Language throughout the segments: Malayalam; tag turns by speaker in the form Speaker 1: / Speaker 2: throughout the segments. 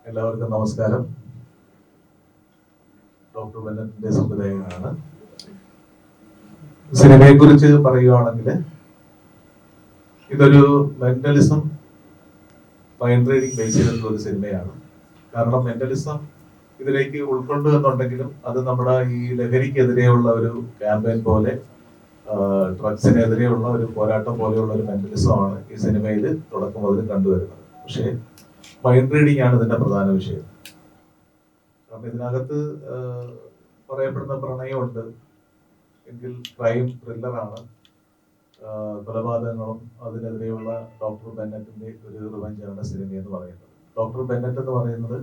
Speaker 1: എല്ലാവർക്കും നമസ്കാരം. ഡോക്ടർ ബെന്നറ്റിന്റെ സംവിധായകനാണ്. സിനിമയെ കുറിച്ച് പറയുകയാണെങ്കിൽ ഇതൊരു മെന്റലിസം മൈൻഡ് റീഡിങ് ബേസ് ചെയ്തിട്ടുള്ള ഒരു സിനിമയാണ്. കാരണം മെന്റലിസം ഇതിലേക്ക് ഉൾക്കൊണ്ടു എന്നുണ്ടെങ്കിലും അത് നമ്മുടെ ഈ ലഹരിക്കെതിരെയുള്ള ഒരു ക്യാമ്പയിൻ പോലെ, ഡ്രഗ്സിനെതിരെയുള്ള ഒരു പോരാട്ടം പോലെയുള്ള ഒരു മെന്റലിസമാണ് ഈ സിനിമയിൽ തുടക്കം മുതൽ കണ്ടുവരുന്നത്. പക്ഷേ മൈൻഡ് റീഡിംഗ് ആണ് ഇതിന്റെ പ്രധാന വിഷയം. കാരണം ഇതിനകത്ത് പറയപ്പെടുന്ന പ്രണയമുണ്ട് എങ്കിൽ ക്രൈം ത്രില്ലറാണ്. കൊലപാതകങ്ങളും അതിനെതിരെയുള്ള ഡോക്ടർ ബെന്നറ്റിന്റെ ഒരു റിവഞ്ചാണ് സിനിമ എന്ന് പറയുന്നത്. ഡോക്ടർ ബെന്നറ്റ് എന്ന് പറയുന്നത്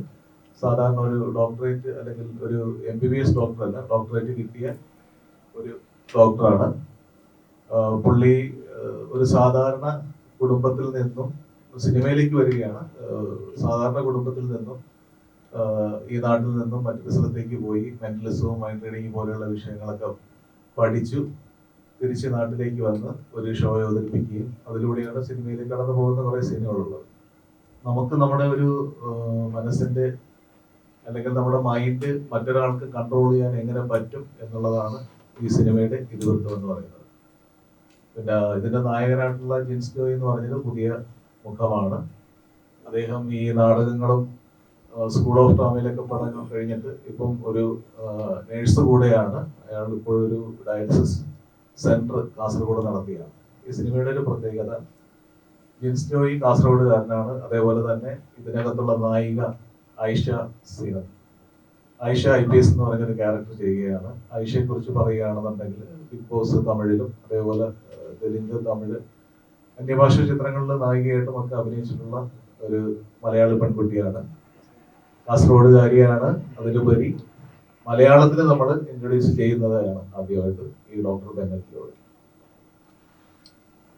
Speaker 1: സാധാരണ ഒരു ഡോക്ടറേറ്റ് അല്ലെങ്കിൽ ഒരു MBBS ഡോക്ടർ അല്ല, ഡോക്ടറേറ്റ് കിട്ടിയ ഒരു ഡോക്ടറാണ്. പുള്ളി ഒരു സാധാരണ കുടുംബത്തിൽ നിന്നും സിനിമയിലേക്ക് വരികയാണ്. സാധാരണ കുടുംബത്തിൽ നിന്നും ഈ നാട്ടിൽ നിന്നും മറ്റൊരു സ്ഥലത്തേക്ക് പോയി മെന്റലിസവും മൈൻഡ് റീഡിങ്ങും പോലെയുള്ള വിഷയങ്ങളൊക്കെ പഠിച്ചു തിരിച്ച് നാട്ടിലേക്ക് വന്ന് ഒരു ഷോ അവതരിപ്പിക്കുകയും അതിലൂടെയാണ് സിനിമയിലേക്ക് കടന്നു പോകുന്ന കുറേ സീനുകളുള്ളത്. നമുക്ക് നമ്മുടെ ഒരു മനസ്സിന്റെ അല്ലെങ്കിൽ നമ്മുടെ മൈൻഡ് മറ്റൊരാൾക്ക് കൺട്രോൾ ചെയ്യാൻ എങ്ങനെ പറ്റും എന്നുള്ളതാണ് ഈ സിനിമയുടെ ഇതിവൃത്തം എന്ന് പറയുന്നത്. പിന്നെ ഇതിന്റെ നായകനായിട്ടുള്ള ജിൻസ് ജോയ് എന്ന് പറഞ്ഞത് പുതിയ മുഖമാണ്. അദ്ദേഹം ഈ നാടകങ്ങളും സ്കൂൾ ഓഫ് ഡ്രാമയിലൊക്കെ പഠനം കഴിഞ്ഞിട്ട് ഇപ്പം ഒരു നേഴ്സ് കൂടെയാണ്. അയാൾ ഇപ്പോഴൊരു ഡയാലിസിസ് സെന്റർ കാസർഗോഡ് നടത്തിയാണ്. ഈ സിനിമയുടെ ഒരു പ്രത്യേകത, ജിൻസ് ജോയ് കാസർഗോഡുകാരനാണ്. അതേപോലെ തന്നെ ഇതിനകത്തുള്ള നായിക ആയിഷ സീനത്ത്, ആയിഷ IPS എന്ന് പറഞ്ഞൊരു ക്യാരക്ടർ ചെയ്യുകയാണ്. ആയിഷയെ കുറിച്ച് പറയുകയാണെന്നുണ്ടെങ്കിൽ ബിഗ് ബോസ് തമിഴിലും അതേപോലെ തെലുങ്ക്, തമിഴ്, അന്യഭാഷ ചിത്രങ്ങളിലെ നായികയായിട്ടും ഒക്കെ അഭിനയിച്ചിട്ടുള്ള ഒരു മലയാളി പെൺകുട്ടിയാണ്. കാസർഗോഡുകാരിയാണ്. അതിലുപരി മലയാളത്തിൽ നമ്മൾ ഇൻട്രൊഡ്യൂസ് ചെയ്യുന്നതാണ് ആദ്യമായിട്ട് ഈ ഡോക്ടർ ബെന്നറ്റിലൂടെ.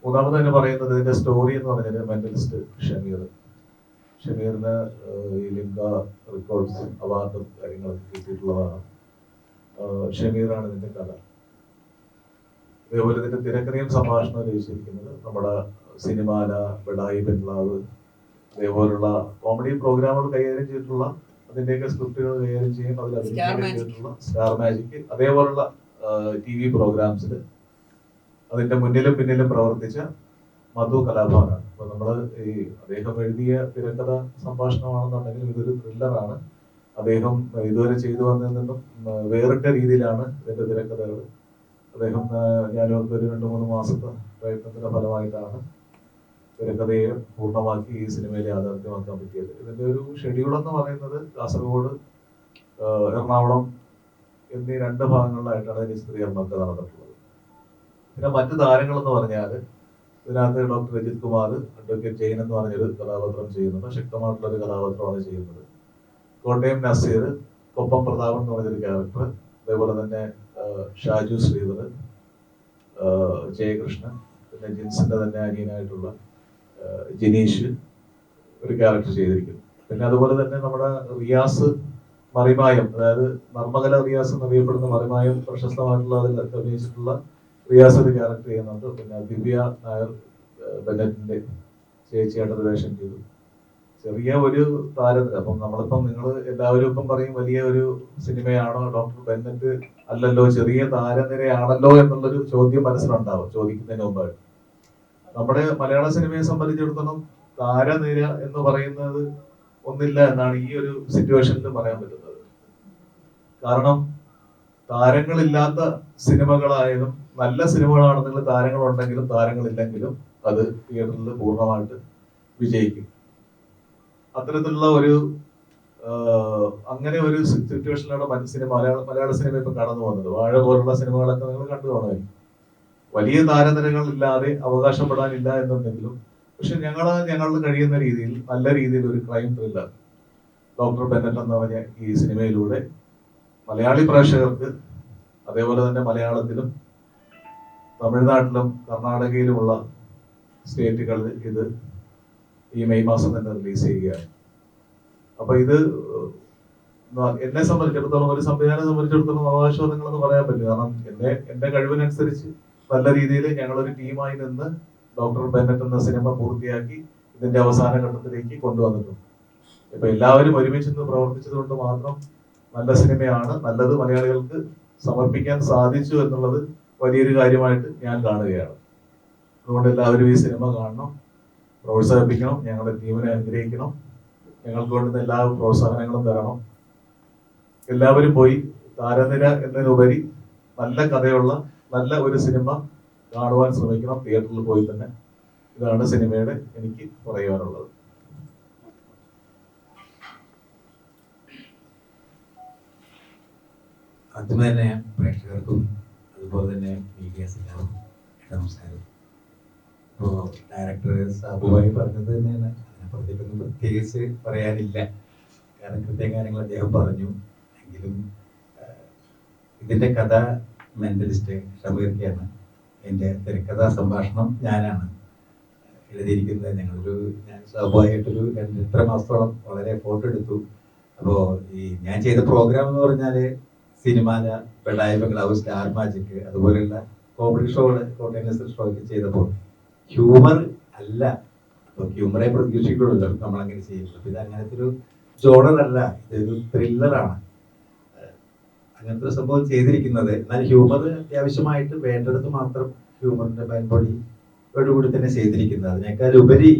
Speaker 1: മൂന്നാമത് തന്നെ പറയുന്നത് ഇതിന്റെ സ്റ്റോറി എന്ന് പറഞ്ഞാൽ മെന്റലിസ്റ്റ് ഷമീറിന് ഈ ലിംഗ റെക്കോർഡ്സ് അവാർഡും കാര്യങ്ങളൊക്കെ കിട്ടിയിട്ടുള്ളതാണ്. ഷമീറാണ് ഇതിന്റെ കഥ. അതേപോലെ ഇതിന്റെ തിരക്കഥയും സംഭാഷണവും രചിച്ചിരിക്കുന്നത് നമ്മുടെ സിനിമാല, ബഡായി ബംഗ്ലാവ്, അതേപോലുള്ള കോമഡി പ്രോഗ്രാമുകൾ കൈകാര്യം ചെയ്തിട്ടുള്ള അതിന്റെയൊക്കെ സ്ക്രിപ്റ്റുകൾ കൈകാര്യം ചെയ്യും. അതിൽ അഭിനയിക്കാൻ ചെയ്തിട്ടുള്ള സ്റ്റാർ മാജിക് അതേപോലുള്ള TV പ്രോഗ്രാംസിൽ അതിന്റെ മുന്നിലും പിന്നിലും പ്രവർത്തിച്ച മധു കലാഭവനാണ്. അപ്പൊ നമ്മള് ഈ അദ്ദേഹം എഴുതിയ തിരക്കഥ സംഭാഷണമാണെന്നുണ്ടെങ്കിൽ ഇതൊരു ത്രില്ലറാണ്. അദ്ദേഹം ഇതുവരെ ചെയ്തു വന്നതിൽ നിന്നും വേറിട്ട രീതിയിലാണ് ഇതിന്റെ തിരക്കഥകൾ. അദ്ദേഹം ഞാനും ഒരു 2-3 മാസത്തെ പ്രയത്നത്തിന്റെ ഫലമായിട്ടാണ് തിരക്കഥയെ പൂർണ്ണമാക്കി ഈ സിനിമയിൽ യാഥാർത്ഥ്യമാക്കാൻ പറ്റിയത്. ഇതിന്റെ ഒരു ഷെഡ്യൂൾ എന്ന് പറയുന്നത് കാസർഗോഡ്, എറണാകുളം എന്നീ 2 ഭാഗങ്ങളിലായിട്ടാണ് ഇതിന്റെ ചിത്രീകരണമൊക്കെ നടന്നിട്ടുള്ളത്. പിന്നെ മറ്റു താരങ്ങൾ എന്ന് പറഞ്ഞാൽ ഇതിനകത്ത് ഡോക്ടർ രജിത് കുമാർ, അഡ്വക്കേറ്റ് ജെയിൻ എന്ന് പറഞ്ഞൊരു കഥാപാത്രം ചെയ്യുന്നുണ്ട്. ശക്തമായിട്ടുള്ള ഒരു കഥാപാത്രമാണ് ചെയ്യുന്നത്. കോട്ടയം നസീർ, കൊപ്പം പ്രതാപൻ എന്ന് പറഞ്ഞൊരു ക്യാരക്ടർ, അതേപോലെ തന്നെ ഷാജു ശ്രീധർ, ജയകൃഷ്ണൻ, പിന്നെ ജിൻസിന്റെ തന്നെ അനിയനായിട്ടുള്ള ജിനീഷ് ഒരു ക്യാരക്ടർ ചെയ്തിരിക്കുന്നു. പിന്നെ അതുപോലെ തന്നെ നമ്മുടെ റിയാസ് മറിമായം, അതായത് നർമ്മകല റിയാസ് എന്നറിയപ്പെടുന്ന മറിമായം പ്രശസ്തമായിട്ടുള്ള അതിൽ അഭിനയിച്ചിട്ടുള്ള റിയാസ് ഒരു ക്യാരക്ടർ ചെയ്യുന്നുണ്ട്. പിന്നെ ദിവ്യ നായർ ബെന്നറ്റിന്റെ ചേച്ചിയായിട്ട് വേഷം ചെയ്തു. ചെറിയ ഒരു താരത്തിന്. അപ്പം നമ്മളിപ്പം നിങ്ങൾ എല്ലാവരും ഇപ്പം പറയും വലിയ ഒരു സിനിമയാണോ ഡോക്ടർ ബെന്നറ്റ്? അല്ലല്ലോ, ചെറിയ താരനിരയാണല്ലോ എന്നുള്ളൊരു ചോദ്യം മനസ്സിലുണ്ടാവും ചോദിക്കുന്നതിന് മുമ്പായിട്ട്. നമ്മുടെ മലയാള സിനിമയെ സംബന്ധിച്ചിടത്തോളം താരനിര എന്ന് പറയുന്നത് ഒന്നില്ല എന്നാണ് ഈ ഒരു സിറ്റുവേഷനിൽ പറയാൻ പറ്റുന്നത്. കാരണം താരങ്ങളില്ലാത്ത സിനിമകളായാലും നല്ല സിനിമകളാണെങ്കിലും താരങ്ങളുണ്ടെങ്കിലും താരങ്ങളില്ലെങ്കിലും അത് തിയേറ്ററിൽ പൂർണ്ണമായിട്ട് വിജയിക്കും. അത്തരത്തിലുള്ള ഒരു അങ്ങനെ ഒരു സിറ്റുവേഷനിലാണ് മലയാള സിനിമ ഇപ്പൊ കടന്നു വന്നത്. വാഴ പോലുള്ള സിനിമകളൊക്കെ നിങ്ങൾ കണ്ടു കാണുമായിരിക്കും. വലിയ താരനിരകൾ ഇല്ലാതെ അവകാശപ്പെടാനില്ല എന്നുണ്ടെങ്കിലും പക്ഷെ ഞങ്ങൾ കഴിയുന്ന രീതിയിൽ നല്ല രീതിയിൽ ഒരു ക്രൈം ത്രില്ലർ ഡോക്ടർ ബെന്നറ്റ് എന്ന് പറഞ്ഞ ഈ സിനിമയിലൂടെ മലയാളി പ്രേക്ഷകർക്ക്, അതേപോലെ തന്നെ മലയാളത്തിലും തമിഴ്നാട്ടിലും കർണാടകയിലുമുള്ള സ്റ്റേറ്റുകളിൽ ഇത് ഈ മെയ് മാസം തന്നെ റിലീസ് ചെയ്യുകയാണ്. അപ്പൊ ഇത് എന്നെ സംബന്ധിച്ചിടത്തോളം, ഒരു സംവിധാനം സംബന്ധിച്ചിടത്തോളം അവകാശവാദങ്ങളെന്ന് പറയാൻ പറ്റില്ല. കാരണം എന്റെ കഴിവിനനുസരിച്ച് നല്ല രീതിയിൽ ഞങ്ങളൊരു ടീമായി നിന്ന് ഡോക്ടർ ബെന്നറ്റ് എന്ന സിനിമ പൂർത്തിയാക്കി ഇതിന്റെ അവസാന ഘട്ടത്തിലേക്ക് കൊണ്ടുവന്നിട്ടുണ്ട്. ഇപ്പൊ എല്ലാവരും ഒരുമിച്ച് നിന്ന് പ്രവർത്തിച്ചത് കൊണ്ട് മാത്രം നല്ല സിനിമയാണ്, നല്ലത് മലയാളികൾക്ക് സമർപ്പിക്കാൻ സാധിച്ചു എന്നുള്ളത് വലിയൊരു കാര്യമായിട്ട് ഞാൻ കാണുകയാണ്. അതുകൊണ്ട് എല്ലാവരും ഈ സിനിമ കാണണം, പ്രോത്സാഹിപ്പിക്കണം, ഞങ്ങളുടെ ടീമിനെ അനുഗ്രഹിക്കണം, ഞങ്ങൾക്ക് വേണ്ടുന്ന എല്ലാ പ്രോത്സാഹനങ്ങളും തരണം. എല്ലാവരും പോയി താരനിര എന്നതിനുപരി നല്ല കഥയുള്ള നല്ല ഒരു സിനിമ കാണുവാൻ ശ്രമിക്കണം, തിയേറ്ററിൽ പോയി തന്നെ. ഇതാണ് സിനിമയുടെ എനിക്ക് പറയുവാനുള്ളത്.
Speaker 2: ആദ്യമേ തന്നെ പ്രേക്ഷകർക്കും അതുപോലെ തന്നെ മീഡിയാസ് എല്ലാവർക്കും നമസ്കാരം. ഇപ്പോൾ ഡയറക്ടർ സാബുവായി പറഞ്ഞത് തന്നെയാണ്, അതിനെപ്പുറത്തേക്കൊന്നും പ്രത്യേകിച്ച് പറയാനില്ല. കാരണം കാര്യങ്ങൾ അദ്ദേഹം പറഞ്ഞു. എങ്കിലും ഇതിൻ്റെ കഥ മെന്റലിസ്റ്റ് ഷമീർക്കയാണ്. എൻ്റെ തിരക്കഥാ സംഭാഷണം ഞാനാണ് എഴുതിയിരിക്കുന്നത്. ഞാൻ സ്വാഭാവികമായിട്ടൊരു 2-3 മാസത്തോളം വളരെ ഫോട്ടോ എടുത്തു. അപ്പോൾ ഞാൻ ചെയ്ത പ്രോഗ്രാം എന്ന് പറഞ്ഞാൽ സിനിമാല, പെടായ്മ, ഗ്ലൗസ്, സ്റ്റാർ മാജിക്, അതുപോലെയുള്ള കോമഡി ഷോകൾ, കോർഡിനേഷൻ ഷോ ഒക്കെ ചെയ്തപ്പോൾ ഹ്യൂമർ അല്ല, അപ്പോൾ ഹ്യൂമറെ പ്രതീക്ഷിക്കുള്ളൂ നമ്മളങ്ങനെ ചെയ്യുന്നത്. അപ്പോൾ ഇത് അങ്ങനത്തെ ഒരു ജോണറല്ല, ഇതൊരു ത്രില്ലറാണ്. അങ്ങനത്തെ ഒരു സംഭവം ചെയ്തിരിക്കുന്നത്. എന്നാൽ ഹ്യൂമർ അത്യാവശ്യമായിട്ട് വേണ്ടടുത്ത് മാത്രം ഹ്യൂമറിന്റെ കൂടി തന്നെ ചെയ്തിരിക്കുന്നത്. അതിനേക്കാൾ ഉപരി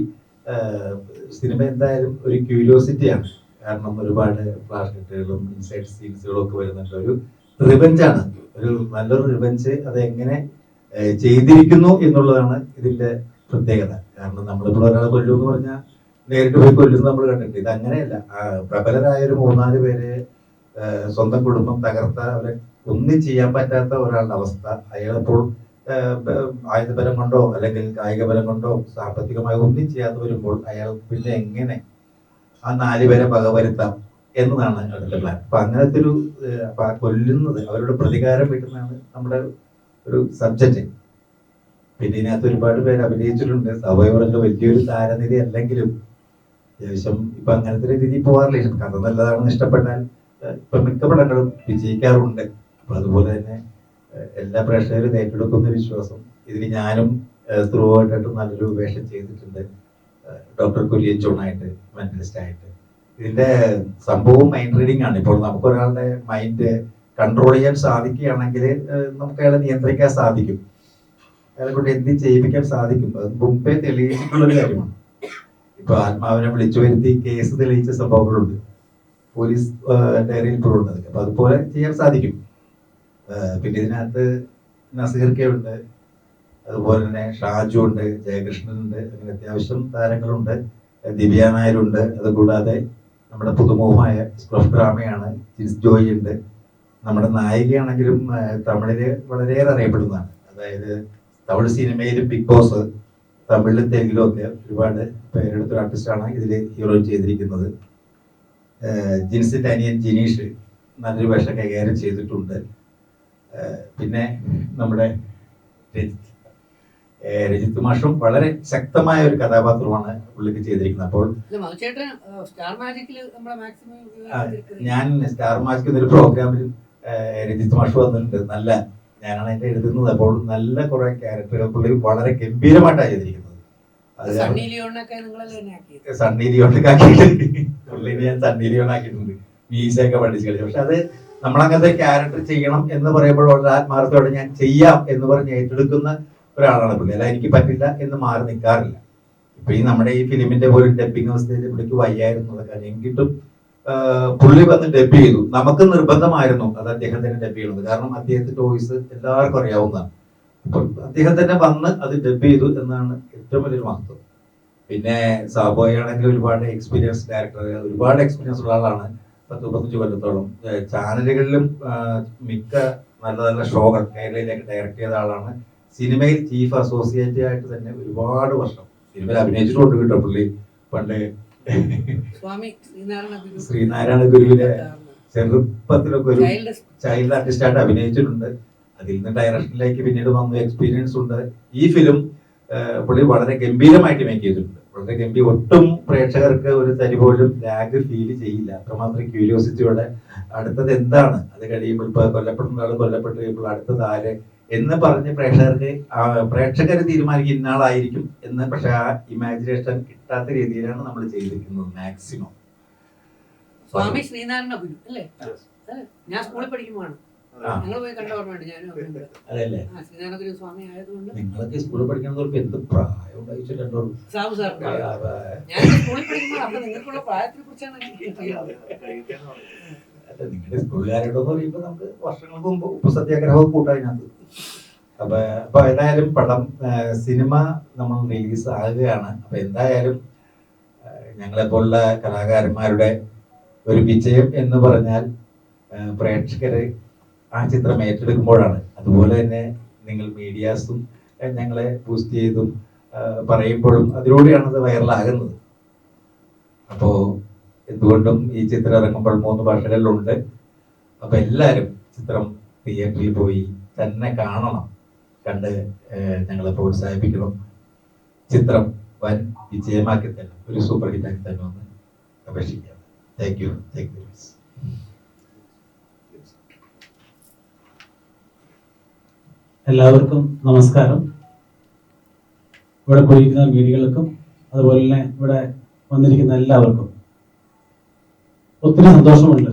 Speaker 2: സിനിമ എന്തായാലും ഒരു ക്യൂരിയോസിറ്റിയാണ്. കാരണം ഒരുപാട് ഫ്ലാഷ് കട്ടുകളും ഇൻസൈഡ് സീൻസുകളും ഒക്കെ വരുന്നുണ്ട്. ഒരു റിവെഞ്ചാണ്, ഒരു നല്ലൊരു റിവെഞ്ച്. അതെങ്ങനെ ചെയ്തിരിക്കുന്നു എന്നുള്ളതാണ് ഇതിന്റെ പ്രത്യേകത. കാരണം നമ്മളിപ്പോൾ ഒരാളെ കൊല്ലും എന്ന് പറഞ്ഞാൽ നേരിട്ട് പോയി കൊല്ലുന്നത് നമ്മൾ കണ്ടിട്ടുണ്ട്. ഇത് അങ്ങനെയല്ല. പ്രബലരായ ഒരു 3-4 പേര് സ്വന്തം കുടുംബം തകർത്ത, അവരെ ഒന്നും ചെയ്യാൻ പറ്റാത്ത ഒരാളുടെ അവസ്ഥ, അയാളെപ്പോൾ ആയുധബലം കൊണ്ടോ അല്ലെങ്കിൽ കായിക ബലം കൊണ്ടോ സാമ്പത്തികമായി ഒന്നും ചെയ്യാതെ വരുമ്പോൾ അയാൾ പിന്നെ എങ്ങനെ ആ 4 പേരെ വകവരുത്താം എന്നതാണ് അടുത്ത പ്ലാൻ. അപ്പൊ അങ്ങനത്തെ ഒരു കൊല്ലുന്നത്, അവരുടെ പ്രതികാരം വീട്ടുന്നതാണ് നമ്മുടെ ഒരു സബ്ജക്റ്റ്. പിന്നെ ഇതിനകത്ത് ഒരുപാട് പേര് അഭിനയിച്ചിട്ടുണ്ട്. സ്വാഭാവിക വലിയൊരു താരനിധി അല്ലെങ്കിലും അത്യാവശ്യം ഇപ്പൊ അങ്ങനത്തെ ഒരു രീതി പോകാറില്ല. കഥ നല്ലതാണെന്ന് ഇഷ്ടപ്പെട്ടാൽ ഇപ്പൊ മിക്ക പടങ്ങളും വിജയിക്കാറുണ്ട്. അപ്പൊ അതുപോലെ തന്നെ എല്ലാ പ്രേക്ഷകരും ഏറ്റെടുക്കുന്ന വിശ്വാസം. ഇതിന് ഞാനും ത്രൂ ആയിട്ട് നല്ലൊരു വേഷം ചെയ്തിട്ടുണ്ട്. ഡോക്ടർ കുര്യൻ ജോണായിട്ട്, മെന്റലിസ്റ്റ് ആയിട്ട്. ഇതിന്റെ സംഭവം മൈൻഡ് റീഡിംഗ് ആണ്. ഇപ്പോൾ നമുക്ക് ഒരാളുടെ മൈൻഡ് കൺട്രോൾ ചെയ്യാൻ സാധിക്കുകയാണെങ്കിൽ നമുക്ക് അയാളെ നിയന്ത്രിക്കാൻ സാധിക്കും, അയാളെ കൊണ്ട് എന്തും ചെയ്യിപ്പിക്കാൻ സാധിക്കും. അത് മുമ്പേ തെളിയിച്ചിട്ടുള്ളൊരു കാര്യമാണ്. ഇപ്പൊ ആത്മാവിനെ വിളിച്ചു വരുത്തി കേസ് തെളിയിച്ച സംഭവങ്ങളുണ്ട്, പോലീസ് ഡയറിയിൽ ഇപ്പോഴുണ്ട്. അപ്പൊ അതുപോലെ ചെയ്യാൻ സാധിക്കും. പിന്നെ ഇതിനകത്ത് നസീർക്കയുണ്ട്, അതുപോലെ തന്നെ ഷാജു ഉണ്ട്, ജയകൃഷ്ണൻ ഉണ്ട്, അങ്ങനെ അത്യാവശ്യം താരങ്ങളുണ്ട്. ദിവ്യ നായരുണ്ട്. അതുകൂടാതെ നമ്മുടെ പുതുമുഖമായ ഡ്രാമയാണ് ജിൻസ് ജോയി ഉണ്ട്. നമ്മുടെ നായികയാണെങ്കിലും തമിഴില് വളരെയേറെ അറിയപ്പെടുന്നതാണ്. അതായത് തമിഴ് സിനിമയിലും ബിഗ് ബോസ്, തമിഴിലും തെലുങ്കിലും ഒക്കെ ഒരുപാട് പേരെടുത്തൊരു ആർട്ടിസ്റ്റാണ് ഇതിൽ ഹീറോയിൻ ചെയ്തിരിക്കുന്നത്. ജിൻസിന്റെ അനിയൻ ജിനീഷ് നല്ലൊരു വേഷം കൈകാര്യം ചെയ്തിട്ടുണ്ട്. പിന്നെ നമ്മുടെ രജിത് മാഷും വളരെ ശക്തമായ ഒരു കഥാപാത്രമാണ് പുള്ളിക്ക് ചെയ്തിരിക്കുന്നത്. അപ്പോൾ ഞാൻ സ്റ്റാർ മാജിക് എന്നൊരു പ്രോഗ്രാമിൽ രജിത് മാഷ് വന്നിട്ടുണ്ട്. ഞാനാണ് അതിന്റെ എഴുതുന്നത്. അപ്പോൾ നല്ല കുറെ ക്യാരക്ടറുകൾ പുള്ളി വളരെ ഗംഭീരമായിട്ടാണ് ചെയ്തിരിക്കുന്നത്. സണ്ണി ലിയോണൊക്കെ ആക്കിയിട്ടുണ്ട്. പുള്ളിനെ ഞാൻ സണ്ണി ലിയോൺ ആക്കിയിട്ടുണ്ട്, മീശയൊക്കെ പഠിച്ചു കളിച്ചു. പക്ഷെ അത് നമ്മളങ്ങനത്തെ ക്യാരക്ടർ ചെയ്യണം എന്ന് പറയുമ്പോൾ വളരെ ആത്മാർത്ഥത്തോടെ ഞാൻ ചെയ്യാം എന്ന് പറഞ്ഞ് ഏറ്റെടുക്കുന്ന ഒരാളാണ് പുള്ളി. അല്ല എനിക്ക് പറ്റില്ല എന്ന് മാറി നിൽക്കാറില്ല. ഇപ്പൊ നമ്മുടെ ഈ ഫിലിമിന്റെ പോലും ഡബിങ് അവസ്ഥയിൽ പുള്ളിക്ക് വയ്യായിരുന്നുള്ള കാര്യം എങ്കിലും പുള്ളി വന്ന് ഡബ് ചെയ്തു. നമുക്ക് നിർബന്ധമായിരുന്നു അത് അദ്ദേഹം തന്നെ ഡബ് ചെയ്യണത്. കാരണം അദ്ദേഹത്തിന്റെ വോയിസ് എല്ലാവർക്കും അറിയാവുന്നതാണ്. അപ്പൊ അദ്ദേഹം തന്നെ വന്ന് അത് ഡബ് ചെയ്തു എന്നാണ് ഏറ്റവും വലിയൊരു മഹത്വം. പിന്നെ സാബോയ് ആണെങ്കിൽ ഒരുപാട് എക്സ്പീരിയൻസ് ഡയറക്ടർ, ഒരുപാട് എക്സ്പീരിയൻസ് ഉള്ള ആളാണ്. 10-15 കൊല്ലത്തോളം ചാനലുകളിലും മിക്ക നല്ല നല്ല ഷോകൾ കേരളയിലേക്ക് ഡയറക്ട് ചെയ്ത ആളാണ്. സിനിമയിൽ ചീഫ് അസോസിയേറ്റ് ആയിട്ട് തന്നെ ഒരുപാട് വർഷം സിനിമയിൽ അഭിനയിച്ചിട്ടുണ്ട് കേട്ടോ പുള്ളി. പണ്ട് ശ്രീനാരായണ ഗുരുവിന്റെ ചെറുപ്പത്തിലൊക്കെ ഒരു ചൈൽഡ് ആർട്ടിസ്റ്റ് ആയിട്ട് അഭിനയിച്ചിട്ടുണ്ട്. അതിൽ നിന്ന് ഡയറക്ഷനിലേക്ക് പിന്നീട് വന്നു, എക്സ്പീരിയൻസ് ഉണ്ട്. ഈ ഫിലിം പുള്ളി വളരെ ഗംഭീരമായിട്ട് മേക്ക് ചെയ്തിട്ടുണ്ട്. വളരെ ഗംഭീരം. ഒട്ടും പ്രേക്ഷകർക്ക് ഒരു തരി പോലും ലാഗ് ഫീൽ ചെയ്യില്ല. അത്രമാത്രം ക്യൂരിയോസിറ്റിയോടെ അടുത്തത് എന്താണ്, അത് കഴിയുമ്പോൾ ഇപ്പൊ കൊല്ലപ്പെടുന്ന ആൾ കൊല്ലപ്പെട്ട് കഴിയുമ്പോൾ അടുത്തത് ആര് എന്ന് പറഞ്ഞ് പ്രേക്ഷകർ തീരുമാനിക്കും ഇന്നാളായിരിക്കും എന്ന്. പക്ഷെ ആ ഇമാജിനേഷൻ കിട്ടാത്ത രീതിയിലാണ് നമ്മൾ ചെയ്തിരിക്കുന്നത് മാക്സിമം.
Speaker 3: സ്വാമി ശ്രീനാരായണ ഗുരു അല്ലേ?
Speaker 1: Yes.
Speaker 3: അല്ലേ? ഞാൻ സ്കൂളിൽ പഠിക്കുമ്പോഴാണ് ഞങ്ങൾ പോയി കണ്ട ഓർമ്മയുണ്ട്. ഞാനും
Speaker 2: അതല്ലേ
Speaker 3: ശ്രീനാരായണ ഗുരു സ്വാമി ആയതുകൊണ്ട്
Speaker 2: നിങ്ങളൊക്കെ സ്കൂളിൽ പഠിക്കണമെന്ന് എന്ത് പ്രായം ഉണ്ടായിച്ചു രണ്ടോ
Speaker 3: സാബു സാർ ഞാൻ സ്കൂളിൽ പഠിക്കുമ്പോൾ അപ്പൊ നിങ്ങൾക്കുള്ള പ്രായത്തിനെ കുറിച്ചാണ്
Speaker 2: അല്ല നിങ്ങളുടെ സ്കൂളുകാരോട് പറയുമ്പോൾ നമുക്ക് വർഷങ്ങൾക്ക് മുമ്പ് ഉപ്പ് സത്യാഗ്രഹവും കൂട്ടാതിനകത്ത് അപ്പൊ ഏതായാലും പടം സിനിമ നമ്മൾ റിലീസ് ആകുകയാണ്. അപ്പൊ എന്തായാലും ഞങ്ങളെ പോലുള്ള കലാകാരന്മാരുടെ ഒരു വിജയം എന്ന് പറഞ്ഞാൽ പ്രേക്ഷകര് ആ ചിത്രം ഏറ്റെടുക്കുമ്പോഴാണ്. അതുപോലെ തന്നെ നിങ്ങൾ മീഡിയാസും ഞങ്ങളെ ബൂസ്റ്റ് ചെയ്തും പറയുമ്പോഴും അതിലൂടെയാണ് അത് വൈറലാകുന്നത്. അപ്പോ എന്തുകൊണ്ടും ഈ ചിത്രം ഇറങ്ങുമ്പോൾ 3 ഭാഷകളിലുണ്ട്. അപ്പൊ എല്ലാവരും ചിത്രം തിയേറ്ററിൽ പോയി തന്നെ കാണണം, കണ്ട് ഞങ്ങളെ പ്രോത്സാഹിപ്പിക്കണം. ചിത്രം വൻ വിജയമാക്കി തന്നെ ഒരു സൂപ്പർ ഹിറ്റ് ആക്കി തന്നെ ഒന്ന് അപേക്ഷിക്കാം. Thank you.
Speaker 4: എല്ലാവർക്കും നമസ്കാരം. ഇവിടെ കൂടിയിരിക്കുന്ന മീഡിയകൾക്കും അതുപോലെ തന്നെ ഇവിടെ വന്നിരിക്കുന്ന എല്ലാവർക്കും ഒത്തിരി സന്തോഷമുണ്ട്.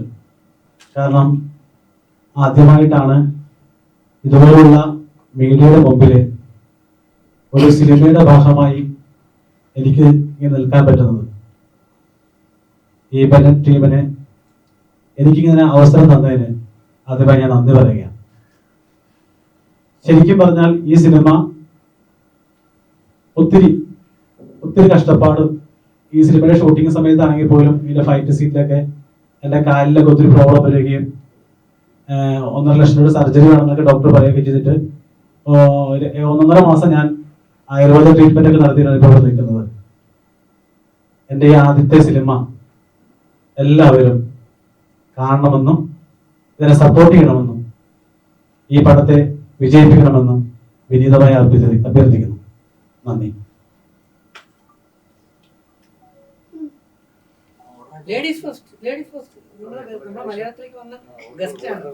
Speaker 4: കാരണം ആദ്യമായിട്ടാണ് ഇതുപോലുള്ള മീഡിയയുടെ മുമ്പിൽ ഒരു സിനിമയുടെ ഭാഗമായി എനിക്ക് ഇങ്ങനെ നിൽക്കാൻ പറ്റുന്നത്. ഈ ബെനറ്റ് ടീമിന് എനിക്കിങ്ങനെ അവസരം തന്നതിന് ആദ്യമായി ഞാൻ നന്ദി പറയുകയാണ്. ശരിക്കും പറഞ്ഞാൽ ഈ സിനിമ ഒത്തിരി കഷ്ടപ്പാടും, ഈ സിനിമയുടെ ഷൂട്ടിംഗ് സമയത്താണെങ്കിൽ പോലും ഇതിന്റെ ഫൈറ്റ് സീറ്റിലൊക്കെ എൻ്റെ കാലിലൊക്കെ ഒത്തിരി പ്രോബ്ലം വരികയും 1.5 ലക്ഷം രൂപ സർജറി വേണമെന്നൊക്കെ ഡോക്ടർ പറയുകയൊക്കെ ചെയ്തിട്ട് 1.5 മാസം ഞാൻ ആയുർവേദ ട്രീറ്റ്മെന്റ് ഒക്കെ നടത്തിയാണ് ഇപ്പോൾ നിൽക്കുന്നത്. എൻ്റെ ഈ ആദ്യത്തെ സിനിമ എല്ലാവരും കാണണമെന്നും ഇതിനെ സപ്പോർട്ട് ചെയ്യണമെന്നും ഈ പടത്തെ വിജയിപ്പിക്കണമെന്നും വിനീതമായി അഭ്യർത്ഥിക്കുന്നു. നന്ദി.
Speaker 3: ലേഡീസ് ഫസ്റ്റ് നമ്മുടെ മലയാളത്തിലേക്ക് വന്ന ഗസ്റ്റാണ്.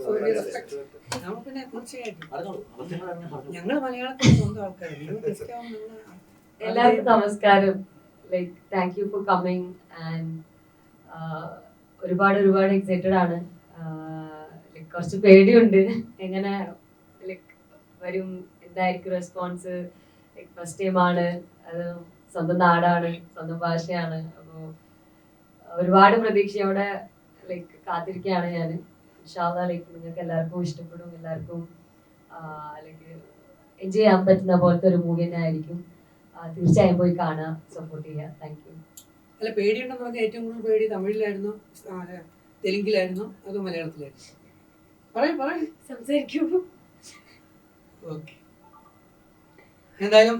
Speaker 3: നമ്മൾ പിന്നെ തീർച്ചയായിട്ടും ഞങ്ങൾ മലയാളത്തിൽ സ്വന്തം ആൾക്കാരാണ്. ഗസ്റ്റ് ആവുമ്പോൾ
Speaker 5: എല്ലാവർക്കും നമസ്കാരം. Like thank you for coming and ഒരുപാട് എക്സൈറ്റഡ് ആണ്. ലൈക്ക് കുറച്ച് പേടിയുണ്ട്, എങ്ങനെ ലൈക്ക് വരും, എന്തായിരിക്കും റെസ്പോൺസ്. ലൈക്ക് ഫസ്റ്റ് ടൈമാണ്, അത് സ്വന്തം നാടാണ്, സ്വന്തം ഭാഷയാണ്. അപ്പോൾ ഒരുപാട് പ്രതീക്ഷയോടെ ലൈക്ക് കാത്തിരിക്കുകയാണ് ഞാൻ. ഇൻഷാ അല്ലാഹ് ലൈക്ക് നിങ്ങൾക്ക് എല്ലാവർക്കും ഇഷ്ടപ്പെടും, എല്ലാവർക്കും ലൈക്ക് എൻജോയ് ചെയ്യാൻ പറ്റുന്ന പോലത്തെ ഒരു മൂവി തന്നെ ആയിരിക്കും. തീർച്ചയായും പോയി കാണുക, സപ്പോർട്ട് ചെയ്യുക. Thank you.
Speaker 3: അല്ല, പേടിയുണ്ടെന്ന് പറഞ്ഞാൽ ഏറ്റവും കൂടുതൽ പേടി തമിഴിലായിരുന്നു, തെലുങ്കിലായിരുന്നു, അതോ മലയാളത്തിലായിരുന്നു? പറയും
Speaker 5: സംസാരിക്കൂ.
Speaker 3: ഓക്കെ. എന്തായാലും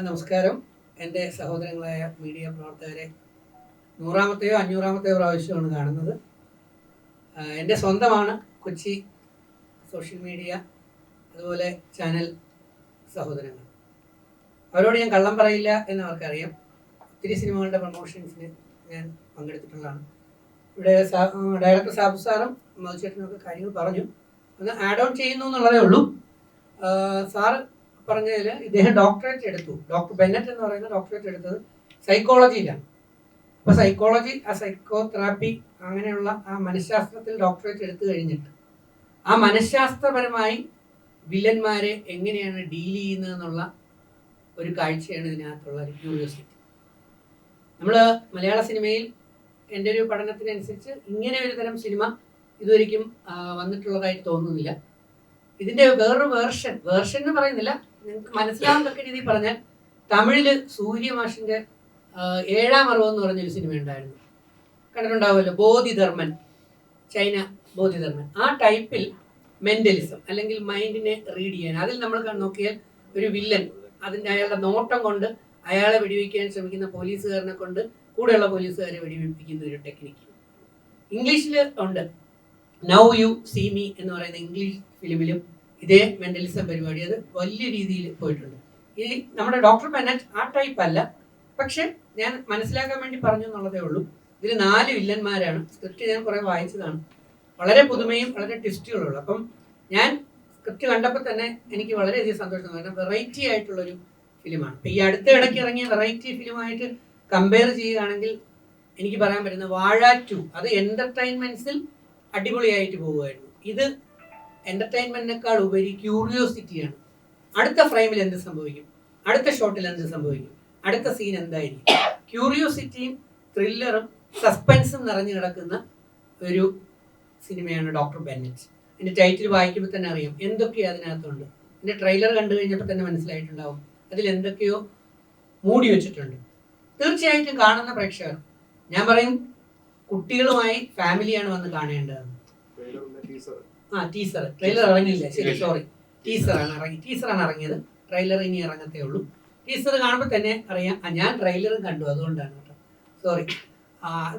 Speaker 3: നമസ്കാരം. എൻ്റെ സഹോദരങ്ങളായ മീഡിയ പ്രവർത്തകരെ 100ാമത്തെയോ 500ാമത്തെയോ പ്രാവശ്യമാണ് കാണുന്നത്. എൻ്റെ സ്വന്തമാണ് കൊച്ചി സോഷ്യൽ മീഡിയ, അതുപോലെ ചാനൽ സഹോദരങ്ങൾ. അവരോട് ഞാൻ കള്ളം പറയില്ല എന്ന് അവർക്കറിയാം. ഒത്തിരി സിനിമകളുടെ പ്രൊമോഷൻസിന് ഞാൻ പങ്കെടുത്തിട്ടുള്ളതാണ്. ഇവിടെ ഡയറക്ടർ സാബു സാറും മധുചേട്ടനൊക്കെ കാര്യങ്ങൾ പറഞ്ഞു. ഒന്ന് ആഡ് ഓൺ ചെയ്യുന്നു എന്നുള്ളതേ ഉള്ളൂ. സാറ് പറഞ്ഞതിൽ ഇദ്ദേഹം ഡോക്ടറേറ്റ് എടുത്തു. ഡോക്ടർ ബെന്നറ്റ് എന്ന് പറയുന്ന ഡോക്ടറേറ്റ് എടുത്തത് സൈക്കോളജിയിലാണ്. അപ്പോൾ സൈക്കോളജി, ആ സൈക്കോതെറാപ്പി, അങ്ങനെയുള്ള ആ മനഃശാസ്ത്രത്തിൽ ഡോക്ടറേറ്റ് എടുത്തു കഴിഞ്ഞിട്ട് ആ മനഃശാസ്ത്രപരമായി വില്ലന്മാരെ എങ്ങനെയാണ് ഡീൽ ചെയ്യുന്നതെന്നുള്ള ഒരു കാഴ്ചയാണ് ഇതിനകത്തുള്ള ഒരു ക്യൂരിയോസിറ്റി. നമ്മൾ മലയാള സിനിമയിൽ എൻ്റെ ഒരു പഠനത്തിനനുസരിച്ച് ഇങ്ങനെ ഒരു തരം സിനിമ ഇതുവരെയ്ക്കും വന്നിട്ടുള്ളതായിട്ട് തോന്നുന്നില്ല. ഇതിൻ്റെ വേറൊരു വേർഷൻ എന്ന് പറയുന്നില്ല, നിങ്ങൾക്ക് മനസ്സിലാവുന്ന രീതിയിൽ പറഞ്ഞാൽ തമിഴില് സൂര്യമാഷിൻ്റെ 7ാം അറിവ് എന്ന് പറഞ്ഞൊരു സിനിമ ഉണ്ടായിരുന്നു, കണ്ടിട്ടുണ്ടാവുമല്ലോ. ബോധിധർമ്മൻ, ചൈന ബോധിധർമ്മൻ. ആ ടൈപ്പിൽ മെന്റലിസം അല്ലെങ്കിൽ മൈൻഡിനെ റീഡ് ചെയ്യാൻ, അതിൽ നമ്മൾ നോക്കിയാൽ ഒരു വില്ലൻ അതിൻ്റെ അയാളുടെ നോട്ടം കൊണ്ട് അയാളെ വെടിവെക്കാൻ ശ്രമിക്കുന്ന പോലീസുകാരനെ കൊണ്ട് കൂടെയുള്ള പോലീസുകാരെ വെടിവെപ്പിക്കുന്ന ഒരു ടെക്നിക്ക് ഇംഗ്ലീഷിൽ ഉണ്ട്. നൗ യു സീ മീ എന്ന് പറയുന്ന ഇംഗ്ലീഷ് ഫിലിമിലും ഇതേ മെന്റലിസം പരിപാടി അത് വലിയ രീതിയിൽ പോയിട്ടുണ്ട്. ഈ നമ്മുടെ ഡോക്ടർ ബെന്നറ്റ് ആ ടൈപ്പ് അല്ല, പക്ഷെ ഞാൻ മനസ്സിലാക്കാൻ വേണ്ടി പറഞ്ഞു എന്നുള്ളതേ ഉള്ളൂ. ഇതിൽ 4 വില്ലന്മാരാണ്. സ്ക്രിപ്റ്റ് ഞാൻ കുറേ വായിച്ചതാണ്. വളരെ പുതുമയും വളരെ ട്വിസ്റ്റുകളുള്ളൂ. അപ്പം ഞാൻ സ്ക്രിപ്റ്റ് കണ്ടപ്പോൾ തന്നെ എനിക്ക് വളരെയധികം സന്തോഷം, കാരണം വെറൈറ്റി ആയിട്ടുള്ളൊരു ഫിലിമാണ്. ഇപ്പം ഈ അടുത്ത ഇടയ്ക്ക് ഇറങ്ങിയ വെറൈറ്റി ഫിലിമായിട്ട് കമ്പയർ ചെയ്യുകയാണെങ്കിൽ എനിക്ക് പറയാൻ പറ്റുന്ന വാഴ 2 അത് എൻ്റർടൈൻമെൻറ്റ്സിൽ അടിപൊളിയായിട്ട് പോവുമായിരുന്നു. ഇത് എൻ്റർടൈൻമെൻറ്റിനേക്കാൾ ഉപരി ക്യൂരിയോസിറ്റിയാണ്. അടുത്ത ഫ്രെയിമിൽ എന്ത് സംഭവിക്കും, അടുത്ത ഷോട്ടിൽ എന്ത് സംഭവിക്കും, അടുത്ത സീൻ എന്തായിരിക്കും. ക്യൂരിയോസിറ്റിയും ത്രില്ലറും സസ്പെൻസും നിറഞ്ഞു കിടക്കുന്ന ഒരു സിനിമയാണ് ഡോക്ടർ ബെന്നറ്റ്. എൻ്റെ ടൈറ്റിൽ വായിക്കുമ്പോൾ തന്നെ അറിയാം എന്തൊക്കെയോ അതിനകത്തുണ്ട്. എൻ്റെ ട്രെയിലർ കണ്ടു കഴിഞ്ഞപ്പോൾ തന്നെ മനസ്സിലായിട്ടുണ്ടാവും അതിൽ എന്തൊക്കെയോ മൂടി വെച്ചിട്ടുണ്ട്. തീർച്ചയായിട്ടും കാണുന്ന പ്രേക്ഷകർ, ഞാൻ പറയും കുട്ടികളുമായി ഫാമിലിയാണ് വന്ന് കാണേണ്ടത്. ടീസർ ട്രെയിലർ ഇറങ്ങിയില്ല, ശരി സോറി, ടീസറാണ് ഇറങ്ങിയത്. ട്രെയിലർ ഇനി ഇറങ്ങത്തേ ഉള്ളൂ. ടീസർ കാണുമ്പോൾ തന്നെ അറിയാം, ഞാൻ ട്രെയിലറും കണ്ടു, അതുകൊണ്ടാണ് കേട്ടോ, സോറി.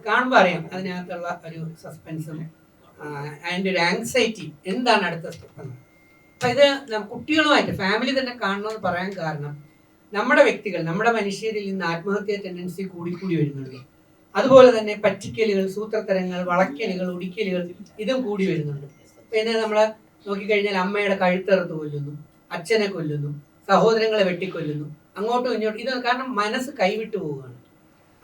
Speaker 3: കാണുമ്പോൾ അറിയാം അതിനകത്തുള്ള ഒരു സസ്പെൻസും അതിൻ്റെ ഒരു ആങ്സൈറ്റി, എന്താണ് അടുത്ത സ്റ്റെപ്പ് എന്ന്. അപ്പം ഇത് കുട്ടികളുമായിട്ട് ഫാമിലി തന്നെ കാണണമെന്ന് പറയാൻ കാരണം നമ്മുടെ വ്യക്തികൾ, നമ്മുടെ മനുഷ്യരിൽ നിന്ന് ആത്മഹത്യാ ടെൻഡൻസി കൂടിക്കൂടി വരുന്നുണ്ട്. അതുപോലെ തന്നെ പറ്റിക്കലുകൾ, സൂത്രത്തരങ്ങൾ, വളയ്ക്കലുകൾ, ഒടിക്കലുകൾ ഇതും കൂടി വരുന്നുണ്ട്. പിന്നെ നമ്മൾ നോക്കിക്കഴിഞ്ഞാൽ അമ്മയുടെ കഴുത്തെറുത്ത് കൊല്ലുന്നു, അച്ഛനെ കൊല്ലുന്നു, സഹോദരങ്ങളെ വെട്ടിക്കൊല്ലുന്നു, അങ്ങോട്ടും ഇങ്ങോട്ടും. ഇത് കാരണം മനസ്സ് കൈവിട്ടു പോവുകയാണ്.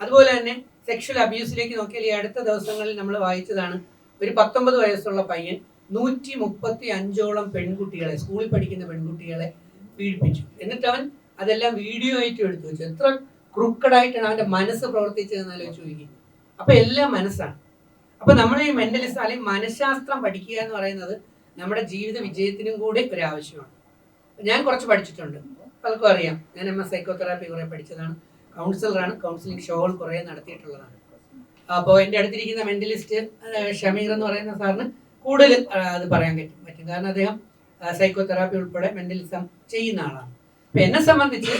Speaker 3: അതുപോലെ തന്നെ സെക്ഷൽ അബ്യൂസിലേക്ക് നോക്കിയാൽ ഈ അടുത്ത ദിവസങ്ങളിൽ നമ്മൾ വായിച്ചതാണ്, ഒരു 19 വയസ്സുള്ള പയ്യൻ 135ഓളം പെൺകുട്ടികളെ, സ്കൂളിൽ പഠിക്കുന്ന പെൺകുട്ടികളെ പീഡിപ്പിച്ചു. എന്നിട്ട് അവൻ അതെല്ലാം വീഡിയോ ആയിട്ട് എടുത്തു വെച്ചു. എത്ര ക്രൂക്കഡായിട്ടാണ് അവൻ്റെ മനസ്സ് പ്രവർത്തിച്ചതെന്ന് ആലോചിച്ച് ചോദിക്കും. അപ്പം എല്ലാം മനസ്സാണ്. അപ്പം നമ്മൾ ഈ മെന്റലിസ്റ്റ് അല്ലെങ്കിൽ മനഃശാസ്ത്രം പഠിക്കുക എന്ന് പറയുന്നത് നമ്മുടെ ജീവിത വിജയത്തിനും കൂടി ഒരു ആവശ്യമാണ്. ഞാൻ കുറച്ച് പഠിച്ചിട്ടുണ്ട്, പലർക്കും അറിയാം. ഞാൻ MS സൈക്കോതെറാപ്പി കുറേ പഠിച്ചതാണ്, കൗൺസിലറാണ്, കൗൺസിലിംഗ് ഷോകൾ കുറേ നടത്തിയിട്ടുള്ളതാണ്. അപ്പോൾ എൻ്റെ അടുത്തിരിക്കുന്ന മെന്റലിസ്റ്റ് ഷമീർ എന്ന് പറയുന്ന സാറിന് കൂടുതൽ അത് പറയാൻ പറ്റും. കാരണം അദ്ദേഹം സൈക്കോതെറാപ്പി ഉൾപ്പെടെ മെന്റലിസം ചെയ്യുന്ന ആളാണ്. അപ്പം എന്നെ സംബന്ധിച്ച്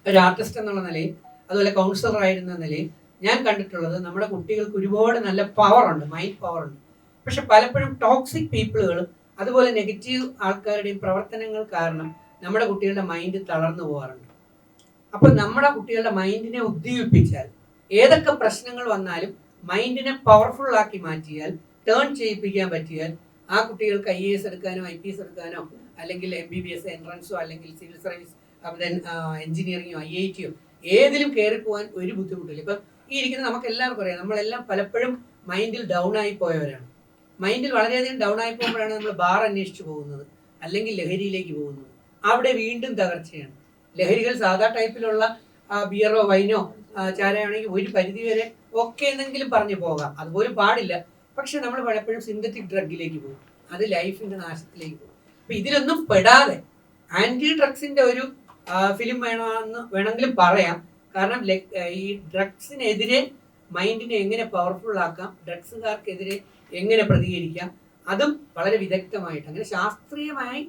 Speaker 3: ഒരു ആർട്ടിസ്റ്റ് എന്നുള്ള നിലയിൽ, അതുപോലെ കൗൺസിലർ ആയിരുന്ന നിലയിൽ ഞാൻ കണ്ടിട്ടുള്ളത്, നമ്മുടെ കുട്ടികൾക്ക് ഒരുപാട് നല്ല പവറുണ്ട്, മൈൻഡ് പവറുണ്ട്. പക്ഷെ പലപ്പോഴും ടോക്സിക് പീപ്പിളുകളും അതുപോലെ നെഗറ്റീവ് ആൾക്കാരുടെയും പ്രവർത്തനങ്ങൾ കാരണം നമ്മുടെ കുട്ടികളുടെ മൈൻഡ് തളർന്നു പോകാറുണ്ട്. അപ്പോൾ നമ്മുടെ കുട്ടികളുടെ മൈൻഡിനെ ഉദ്ദീപിപ്പിച്ചാൽ, ഏതൊക്കെ പ്രശ്നങ്ങൾ വന്നാലും മൈൻഡിനെ പവർഫുൾ ആക്കി മാറ്റിയാൽ, ടേൺ ചെയ്യിപ്പിക്കാൻ പറ്റിയാൽ, ആ കുട്ടികൾക്ക് IAS എടുക്കാനോ IPS എടുക്കാനോ അല്ലെങ്കിൽ MBBS എൻട്രൻസോ അല്ലെങ്കിൽ സിവിൽ സർവീസ് എഞ്ചിനീയറിങ്ങോ IITയോ ഏതിലും കയറിപ്പോകാൻ ഒരു ബുദ്ധിമുട്ടില്ല. ഇപ്പം ഈ ഇരിക്കുന്ന നമുക്ക് എല്ലാവർക്കും അറിയാം, നമ്മളെല്ലാം പലപ്പോഴും മൈൻഡിൽ ഡൗൺ ആയി പോയവരാണ്. മൈൻഡിൽ വളരെയധികം ഡൗൺ ആയി പോകുമ്പോഴാണ് നമ്മൾ ബാർ അന്വേഷിച്ച് പോകുന്നത്, അല്ലെങ്കിൽ ലഹരിയിലേക്ക് പോകുന്നത്. അവിടെ വീണ്ടും തകർച്ചയാണ്. ലഹരികൾ സാധാ ടൈപ്പിലുള്ള ബിയറോ വൈനോ ചാരയാണെങ്കിൽ ഒരു പരിധിവരെ ഒക്കെ എന്തെങ്കിലും പറഞ്ഞു പോകാം, അതുപോലും പാടില്ല. പക്ഷെ നമ്മൾ പലപ്പോഴും സിന്തറ്റിക് ഡ്രഗിലേക്ക് പോകും, അത് ലൈഫിന്റെ നാശത്തിലേക്ക് പോകും. അപ്പൊ ഇതിലൊന്നും പെടാതെ ആന്റി ഡ്രഗ്സിന്റെ ഒരു ഫിലിം വേണമെന്ന് വേണമെങ്കിലും പറയാം. കാരണം ഈ ഡ്രഗ്സിനെതിരെ മൈൻഡിനെ എങ്ങനെ പവർഫുൾ ആക്കാം, ഡ്രഗ്സുകാർക്കെതിരെ എങ്ങനെ പ്രതികരിക്കാം, അതും വളരെ വിദഗ്ധമായിട്ട് അങ്ങനെ ശാസ്ത്രീയമായി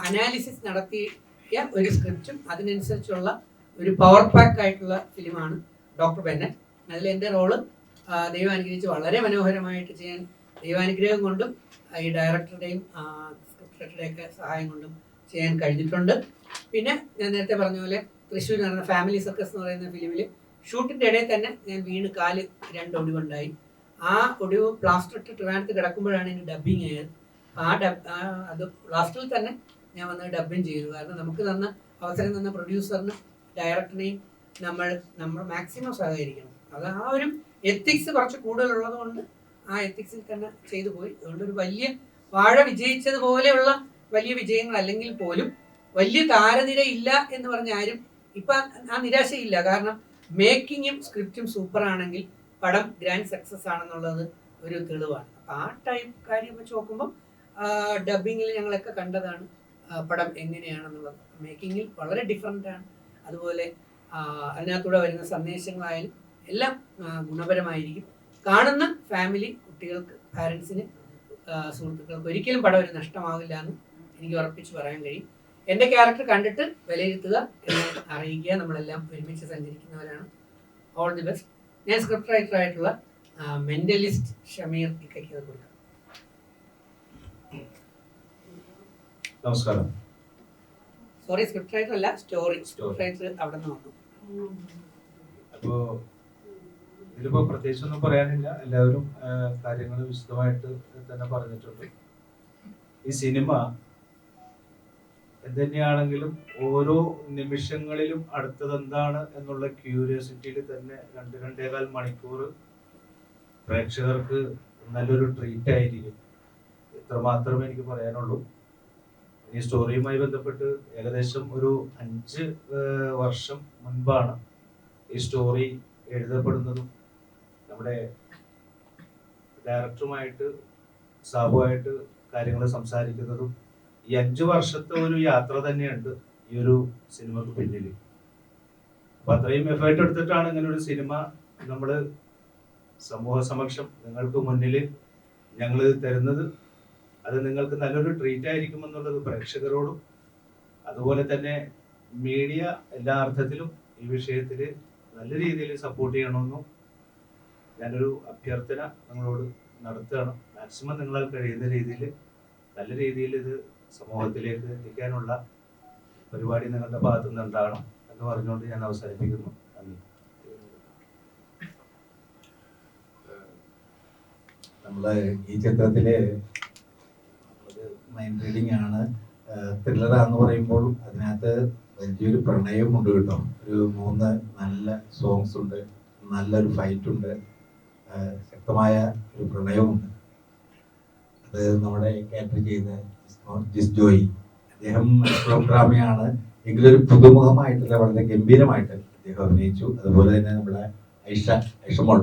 Speaker 3: അനാലിസിസ് നടത്തിയ ഒരു സ്ക്രിപ്റ്റും അതിനനുസരിച്ചുള്ള ഒരു പവർ പാക്ക് ആയിട്ടുള്ള ഫിലിമാണ് ഡോക്ടർ ബെന്നറ്റ്. അതിൽ എൻ്റെ റോള് ദൈവം അനുഗ്രഹിച്ച് വളരെ മനോഹരമായിട്ട് ചെയ്യാൻ ദൈവാനുഗ്രഹം കൊണ്ടും ഈ ഡയറക്ടറുടെയും സ്ക്രിപ്റ്റ് റൈറ്ററുടെയൊക്കെ സഹായം കൊണ്ടും ചെയ്യാൻ കഴിഞ്ഞിട്ടുണ്ട്. പിന്നെ ഞാൻ നേരത്തെ പറഞ്ഞ പോലെ തൃശ്ശൂർ നടന്ന ഫാമിലി സർക്കസ് എന്ന് പറയുന്ന ഫിലിമിൽ ഷൂട്ടിൻ്റെ ഇടയിൽ തന്നെ ഞാൻ വീണ് കാല് 2 ഒടിവുണ്ടായി. ആ ഒടിവ് പ്ലാസ്റ്റർ ഇട്ട് ട്രിവാൻഡ്രത്ത് കിടക്കുമ്പോഴാണ് എനിക്ക് ഡബ്ബിങ് ആയത്. അത് പ്ലാസ്റ്ററിൽ തന്നെ ഞാൻ വന്ന് ഡബ്ബിങ് ചെയ്തു. കാരണം നമുക്ക് തന്ന അവസരം തന്ന പ്രൊഡ്യൂസറിന് ഡയറക്ടറിനെയും നമ്മൾ മാക്സിമം സഹകരിക്കണം. അത് ആ ഒരു എത്തിക്സ് കുറച്ച് കൂടുതലുള്ളത് കൊണ്ട് ആ എത്തിക്സിൽ തന്നെ ചെയ്തു പോയി. അതുകൊണ്ടൊരു വലിയ വാഴ വിജയിച്ചതുപോലെയുള്ള വലിയ വിജയങ്ങൾ അല്ലെങ്കിൽ പോലും വലിയ താരനിര ഇല്ല എന്ന് പറഞ്ഞ ആരും ഇപ്പം ആ നിരാശയില്ല. കാരണം മേക്കിങ്ങും സ്ക്രിപ്റ്റും സൂപ്പറാണെങ്കിൽ പടം ഗ്രാൻഡ് സക്സസ് ആണെന്നുള്ളത് ഒരു തെളിവാണ്. അപ്പം ആ ടൈപ്പ് കാര്യം വെച്ച് നോക്കുമ്പോൾ ഡബ്ബിങ്ങിൽ ഞങ്ങളൊക്കെ കണ്ടതാണ് പടം എങ്ങനെയാണെന്നുള്ളത്. മേക്കിങ്ങിൽ വളരെ ഡിഫറൻ്റ് ആണ്. അതുപോലെ അതിനകത്തൂടെ വരുന്ന സന്ദേശങ്ങളായാലും എല്ലാം ഗുണപരമായിരിക്കും. കാണുന്ന ഫാമിലി, കുട്ടികൾക്ക്, പാരൻസിന്, സുഹൃത്തുക്കൾക്ക് ഒരിക്കലും പടം ഒരു നഷ്ടമാവില്ല എന്ന് എനിക്ക് ഉറപ്പിച്ച് പറയാൻ കഴിയും. എൻ്റെ ക്യാരക്ടർ കണ്ടിട്ട് വിലയിരുത്തുക, എന്നെ അറിയിക്കുക. നമ്മളെല്ലാം ഒരുമിച്ച് സഞ്ചരിക്കുന്നവരാണ്. All the best. ഞാൻ സ്ക്രിപ്റ്റ് റൈറ്റർ ആയിട്ടുള്ള മെന്റലിസ്റ്റ് ഷമീർ ഇക്കയ്ക്ക് അത് കൊടുക്കാം.
Speaker 1: നമസ്കാരം.
Speaker 3: സോറി, സ്ക്രിപ്റ്റ് റൈറ്റർ അല്ല, സ്ക്രിപ്റ്റ് റൈറ്റർ അവിടെ നിന്ന് വന്നു.
Speaker 6: അപ്പോൾ ഇതിലിപ്പോൾ പ്രത്യേകിച്ചൊന്നും പറയാനില്ല, എല്ലാവരും കാര്യങ്ങൾ വിശദമായിട്ട് തന്നെ പറഞ്ഞിട്ടുണ്ട്. ഈ സിനിമ എന്തുതന്നെയാണെങ്കിലും ഓരോ നിമിഷങ്ങളിലും അടുത്തത് എന്താണ് എന്നുള്ള ക്യൂരിയോസിറ്റിയിൽ തന്നെ 2-2.25 മണിക്കൂർ പ്രേക്ഷകർക്ക് നല്ലൊരു ട്രീറ്റ് ആയിരിക്കും. ഇത്രമാത്രമേ എനിക്ക് പറയാനുള്ളൂ. ഈ സ്റ്റോറിയുമായി ബന്ധപ്പെട്ട് ഏകദേശം ഒരു 5 വർഷം മുൻപാണ് ഈ സ്റ്റോറി എഴുതപ്പെടുന്നതും നമ്മുടെ ഡയറക്ടറുമായിട്ട് സാബുവായിട്ട് കാര്യങ്ങൾ സംസാരിക്കുന്നതും. ഈ 5 വർഷത്തെ ഒരു യാത്ര തന്നെയുണ്ട് ഈ ഒരു സിനിമക്ക് പിന്നിൽ. അപ്പൊ അത്രയും എഫേർട്ട് എടുത്തിട്ടാണ് ഇങ്ങനെ ഒരു സിനിമ നമ്മൾ സമൂഹ സമക്ഷം നിങ്ങൾക്ക് മുന്നിൽ ഞങ്ങൾ തരുന്നത്. അത് നിങ്ങൾക്ക് നല്ലൊരു ട്രീറ്റ് ആയിരിക്കും എന്നുള്ളത് പ്രേക്ഷകരോടും അതുപോലെ തന്നെ മീഡിയ എല്ലാ അർത്ഥത്തിലും ഈ വിഷയത്തിൽ നല്ല രീതിയിൽ സപ്പോർട്ട് ചെയ്യണമെന്നും ഞാനൊരു അഭ്യർത്ഥന നിങ്ങളോട് നടത്തുകയാണ്. മാക്സിമം നിങ്ങളാൽ കഴിയുന്ന രീതിയിൽ നല്ല രീതിയിൽ ഇത് സമൂഹത്തിലേക്ക് എത്തിക്കാനുള്ള പരിപാടി നിങ്ങളുടെ ഭാഗത്തു നിന്ന് ഉണ്ടാകണം എന്ന് പറഞ്ഞുകൊണ്ട് ഞാൻ അവസാനിപ്പിക്കുന്നു. നന്ദി.
Speaker 2: നമ്മള് ഈ ചിത്രത്തില് മൈൻഡ് റീഡിങ് ആണ്, ത്രില്ലറാന്ന് പറയുമ്പോൾ അതിനകത്ത് വലിയൊരു പ്രണയമുണ്ട് കേട്ടോ. ഒരു 3 നല്ല സോങ്സ് ഉണ്ട്, നല്ലൊരു ഫൈറ്റ് ഉണ്ട്, ശക്തമായ ഒരു പ്രണയവുമുണ്ട്. അത് നമ്മുടെ ക്യാരക്ടർ ചെയ്ത ജിസ് ജോയി, അദ്ദേഹം ഡ്രാമയാണ് എങ്കിലൊരു പുതുമുഖമായിട്ടുള്ള വളരെ ഗംഭീരമായിട്ട് അദ്ദേഹം അഭിനയിച്ചു. അതുപോലെ തന്നെ നമ്മുടെ ഐഷമോൾ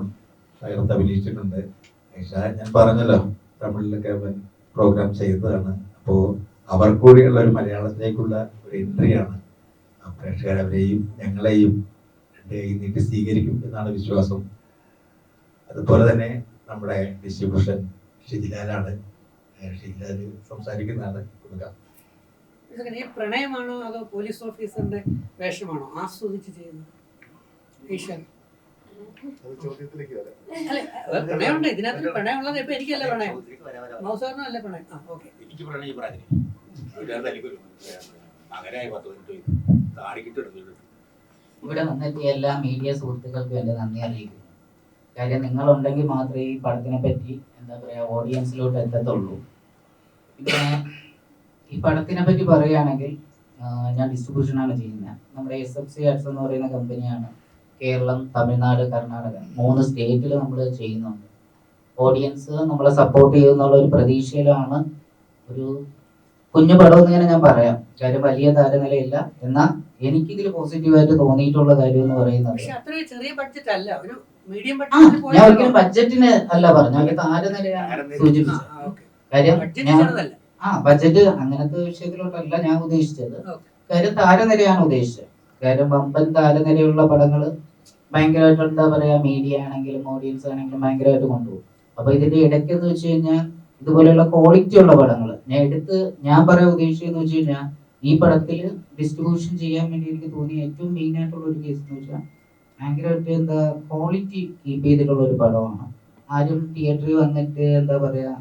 Speaker 2: തകർത്ത് അഭിനയിച്ചിട്ടുണ്ട്. ഐഷ ഞാൻ പറഞ്ഞല്ലോ തമിഴിലൊക്കെ പ്രോഗ്രാം ചെയ്തതാണ്. അപ്പോൾ അവർക്ക് കൂടിയുള്ള ഒരു മലയാളത്തിലേക്കുള്ള ഒരു എൻട്രിയാണ്. പ്രേക്ഷകരവരെയും ഞങ്ങളെയും നീട്ടി സ്വീകരിക്കും എന്നാണ് വിശ്വാസം. അതുപോലെ തന്നെ നമ്മുടെ ഡിസ്ട്രിബ്യൂഷൻ ഷിജിലാലാണ്. ഷിജിലാൽ സംസാരിക്കുന്നതാണ്. കൊടുക്കാം.
Speaker 3: ഈ പ്രണയമാണോ അതോ പോലീസ് ഓഫീസറിന്റെ വേഷമാണോ ആസ്വദിച്ച് ചെയ്യുന്നത്? പ്രണയമുണ്ട് ഇതിനകത്ത്. പ്രണയമുള്ളത് ഇപ്പൊ എനിക്കല്ല പ്രണയം, മൗസാറിനും അല്ല പ്രണയം. ഓക്കെ,
Speaker 7: ഇവിടെ വന്നെത്തിയ എല്ലാ മീഡിയ സുഹൃത്തുക്കൾക്കും എൻ്റെ നന്ദി അറിയിക്കുന്നു. കാര്യം നിങ്ങളുണ്ടെങ്കിൽ മാത്രമേ ഈ പടത്തിനെ പറ്റി എന്താ പറയുക ഓഡിയൻസിലോട്ട് എത്തത്തുള്ളൂ. പിന്നെ ഈ പടത്തിനെ പറ്റി പറയുകയാണെങ്കിൽ ഞാൻ ഡിസ്ട്രിബ്യൂഷനാണ് ചെയ്യുന്നത്. നമ്മുടെ SFC ആർട്സ് എന്ന് പറയുന്ന കമ്പനിയാണ് കേരളം, തമിഴ്നാട്, കർണാടക 3 സ്റ്റേറ്റിൽ നമ്മൾ ചെയ്യുന്നുണ്ട്. ഓഡിയൻസ് നമ്മളെ സപ്പോർട്ട് ചെയ്യുന്നുള്ള ഒരു പ്രതീക്ഷയിലാണ്. ഒരു കുഞ്ഞു പടം എന്നിങ്ങനെ ഞാൻ പറയാം, കാര്യം വലിയ താരനിലയില്ല. എന്നാൽ എനിക്കിതിൽ പോസിറ്റീവായിട്ട് തോന്നിയിട്ടുള്ള കാര്യം എന്ന് പറയുന്നത് ഞാൻ ഒരിക്കലും ബഡ്ജറ്റിന് അല്ല പറഞ്ഞു, അവര് താരനിലയാണ് സൂചിപ്പിച്ചത്. കാര്യം ബഡ്ജറ്റ് അങ്ങനത്തെ വിഷയത്തിലോട്ടല്ല ഞാൻ ഉദ്ദേശിച്ചത്. കാര്യം താരനിരയാണ് ഉദ്ദേശിച്ചത്. കാര്യം വമ്പൻ താരനിരയുള്ള പടങ്ങൾ ഭയങ്കരമായിട്ട് എന്താ പറയാ, മീഡിയ ആണെങ്കിലും ഓഡിയൻസ് ആണെങ്കിലും ഭയങ്കരമായിട്ട് കൊണ്ടുപോകും. അപ്പൊ ഇതിന്റെ ഇടയ്ക്ക് എന്ന് വെച്ച് കഴിഞ്ഞാൽ ഇതുപോലെയുള്ള ക്വാളിറ്റി ഉള്ള പടങ്ങൾ ഞാൻ പറയാൻ ഉദ്ദേശിച്ചതെന്ന് വെച്ച് കഴിഞ്ഞാൽ ഈ പടത്തിൽ ഡിസ്ട്രിബ്യൂഷൻ ചെയ്യാൻ വേണ്ടി എനിക്ക് തോന്നിയ ഏറ്റവും മെയിൻ ആയിട്ടുള്ള ഒരു കേസ് എന്ന് വെച്ചാൽ ഭയങ്കരമായിട്ട് എന്താ ക്വാളിറ്റി കീപ്പ് ചെയ്തിട്ടുള്ള ഒരു പടമാണ്. ആരും തിയേറ്ററിൽ വന്നിട്ട് എന്താ പറയാ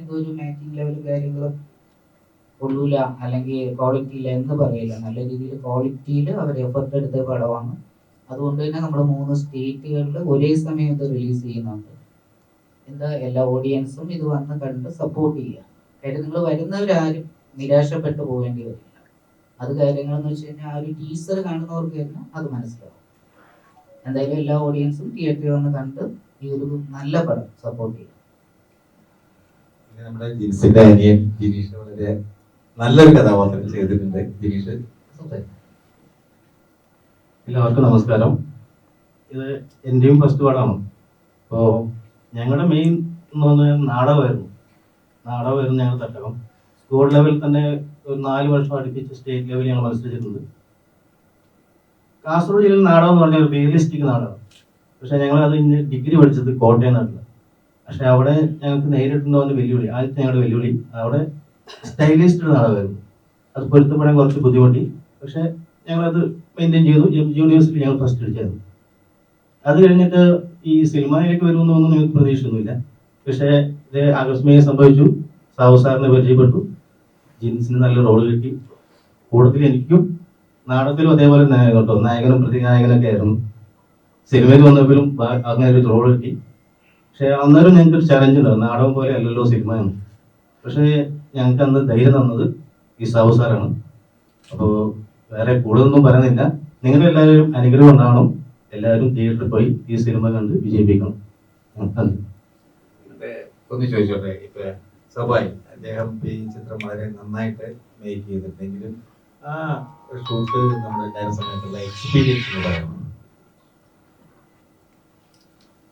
Speaker 7: ഇതൊരു മാച്ചിങ് ലെവൽ കാര്യങ്ങളും കൊള്ളൂല അല്ലെങ്കിൽ ക്വാളിറ്റി ഇല്ല എന്ന് പറയില്ല. നല്ല രീതിയിൽ ക്വാളിറ്റിയിൽ അവർ എഫർട്ട് എടുത്ത പടമാണ്. അതുകൊണ്ട് തന്നെ നമ്മൾ 3 സ്റ്റേറ്റുകളിൽ ഒരേ സമയം ഇത് റിലീസ് ചെയ്യുന്നുണ്ട്. എന്താ എല്ലാ ഓഡിയൻസും ഇത് വന്ന് കണ്ട് സപ്പോർട്ട് ചെയ്യുക. കാര്യം നിങ്ങൾ വരുന്നവരാരും നിരാശപ്പെട്ടു പോകേണ്ടി വരില്ല. അത് കാര്യങ്ങളെന്ന് വെച്ച് കഴിഞ്ഞാൽ ആ ഒരു ടീസർ കാണുന്നവർക്ക് തന്നെ അത് മനസ്സിലാവും. എന്തായാലും എല്ലാ ഓഡിയൻസും തിയേറ്ററിൽ വന്ന് കണ്ട് ഈ ഒരു നല്ല പടം സപ്പോർട്ട് ചെയ്യും.
Speaker 2: നമ്മുടെ ജിൻസിന്റെ അനിയൻ ജിനീഷ് വളരെ നല്ലൊരു കഥാപാത്രം ചെയ്തിട്ടുണ്ട്. ജിനീഷ്.
Speaker 8: എല്ലാവർക്കും നമസ്കാരം. ഇത് എൻ്റെയും ഫസ്റ്റ് പടമാണ്. അപ്പോൾ ഞങ്ങളുടെ മെയിൻ എന്ന് പറഞ്ഞാൽ നാടകമായിരുന്നു ഞങ്ങൾ തട്ടകം. സ്കൂൾ ലെവലിൽ തന്നെ ഒരു 4 വർഷം അടുപ്പിച്ച് സ്റ്റേറ്റ് ലെവലിൽ ഞങ്ങൾ മത്സരിച്ചിട്ടുണ്ട്. കാസർഗോഡ് ജില്ലയിൽ നാടകം എന്ന് പറഞ്ഞാൽ ഒരു റിയലിസ്റ്റിക് നാടകം. പക്ഷേ ഞങ്ങളത് ഇന്ന് ഡിഗ്രി പഠിച്ചത് കോട്ടയം നാട്ടിൽ. പക്ഷെ അവിടെ ഞങ്ങൾക്ക് നേരിട്ടുണ്ടോ എന്ന് വെല്ലുവിളി. ആദ്യത്തെ ഞങ്ങളുടെ വെല്ലുവിളി അവിടെ സ്റ്റൈലിസ്റ്റ് നാടകമായിരുന്നു. അത് പൊരുത്തപ്പെടാൻ കുറച്ച് ബുദ്ധിമുട്ടി. പക്ഷെ ഞങ്ങളത് മെയിൻറ്റെയിൻ ചെയ്തു. യൂണിവേഴ്സിറ്റി ഞങ്ങൾ ഫസ്റ്റ് അടിച്ചായിരുന്നു. അത് കഴിഞ്ഞിട്ട് ഈ സിനിമയിലേക്ക് വരുമെന്നൊന്നും ഞങ്ങൾക്ക് പ്രതീക്ഷയൊന്നുമില്ല. പക്ഷേ ഇത് ആകസ്മികം സംഭവിച്ചു. സാവു സാറിനെ പരിചയപ്പെട്ടു. ജിൻസിന് നല്ല റോള് കിട്ടി. കൂടുതൽ എനിക്കും നാടകത്തിലും അതേപോലെ തന്നെ കേട്ടോ, നായകനും പ്രതിനായകനൊക്കെ ആയിരുന്നു. സിനിമയിൽ വന്നപ്പോഴും അങ്ങനെ ഒരു റോള് കിട്ടി. പക്ഷെ അന്നേരം ഞങ്ങൾക്കൊരു ചലഞ്ച് ഉണ്ടാവും. നാടകം പോലെ അല്ലല്ലോ സിനിമ എന്ന്. പക്ഷേ ഞങ്ങൾക്ക് അന്ന് ധൈര്യം തന്നത് ഈ സാവു സാറാണ്. അപ്പോൾ വേറെ കൂടുതലൊന്നും പറയുന്നില്ല. നിങ്ങളെല്ലാവരും അനുഗ്രഹം ഉണ്ടാവണം. എല്ലാവരും തിയേറ്ററിൽ പോയി ഈ സിനിമ കണ്ട് വിജയിപ്പിക്കണം. നന്ദി.
Speaker 2: ഒന്ന് ചോദിച്ചോട്ടെ, ഇപ്പൊ സബായി അദ്ദേഹം ഈ ചിത്രം വളരെ നന്നായിട്ട് മേക്ക് ചെയ്തിട്ടുണ്ടെങ്കിലും ആ ഷൂട്ട് നമ്മുടെ ഉണ്ടായ സമയത്തുള്ള എക്സ്പീരിയൻസ് എന്ന് പറയുന്നത്?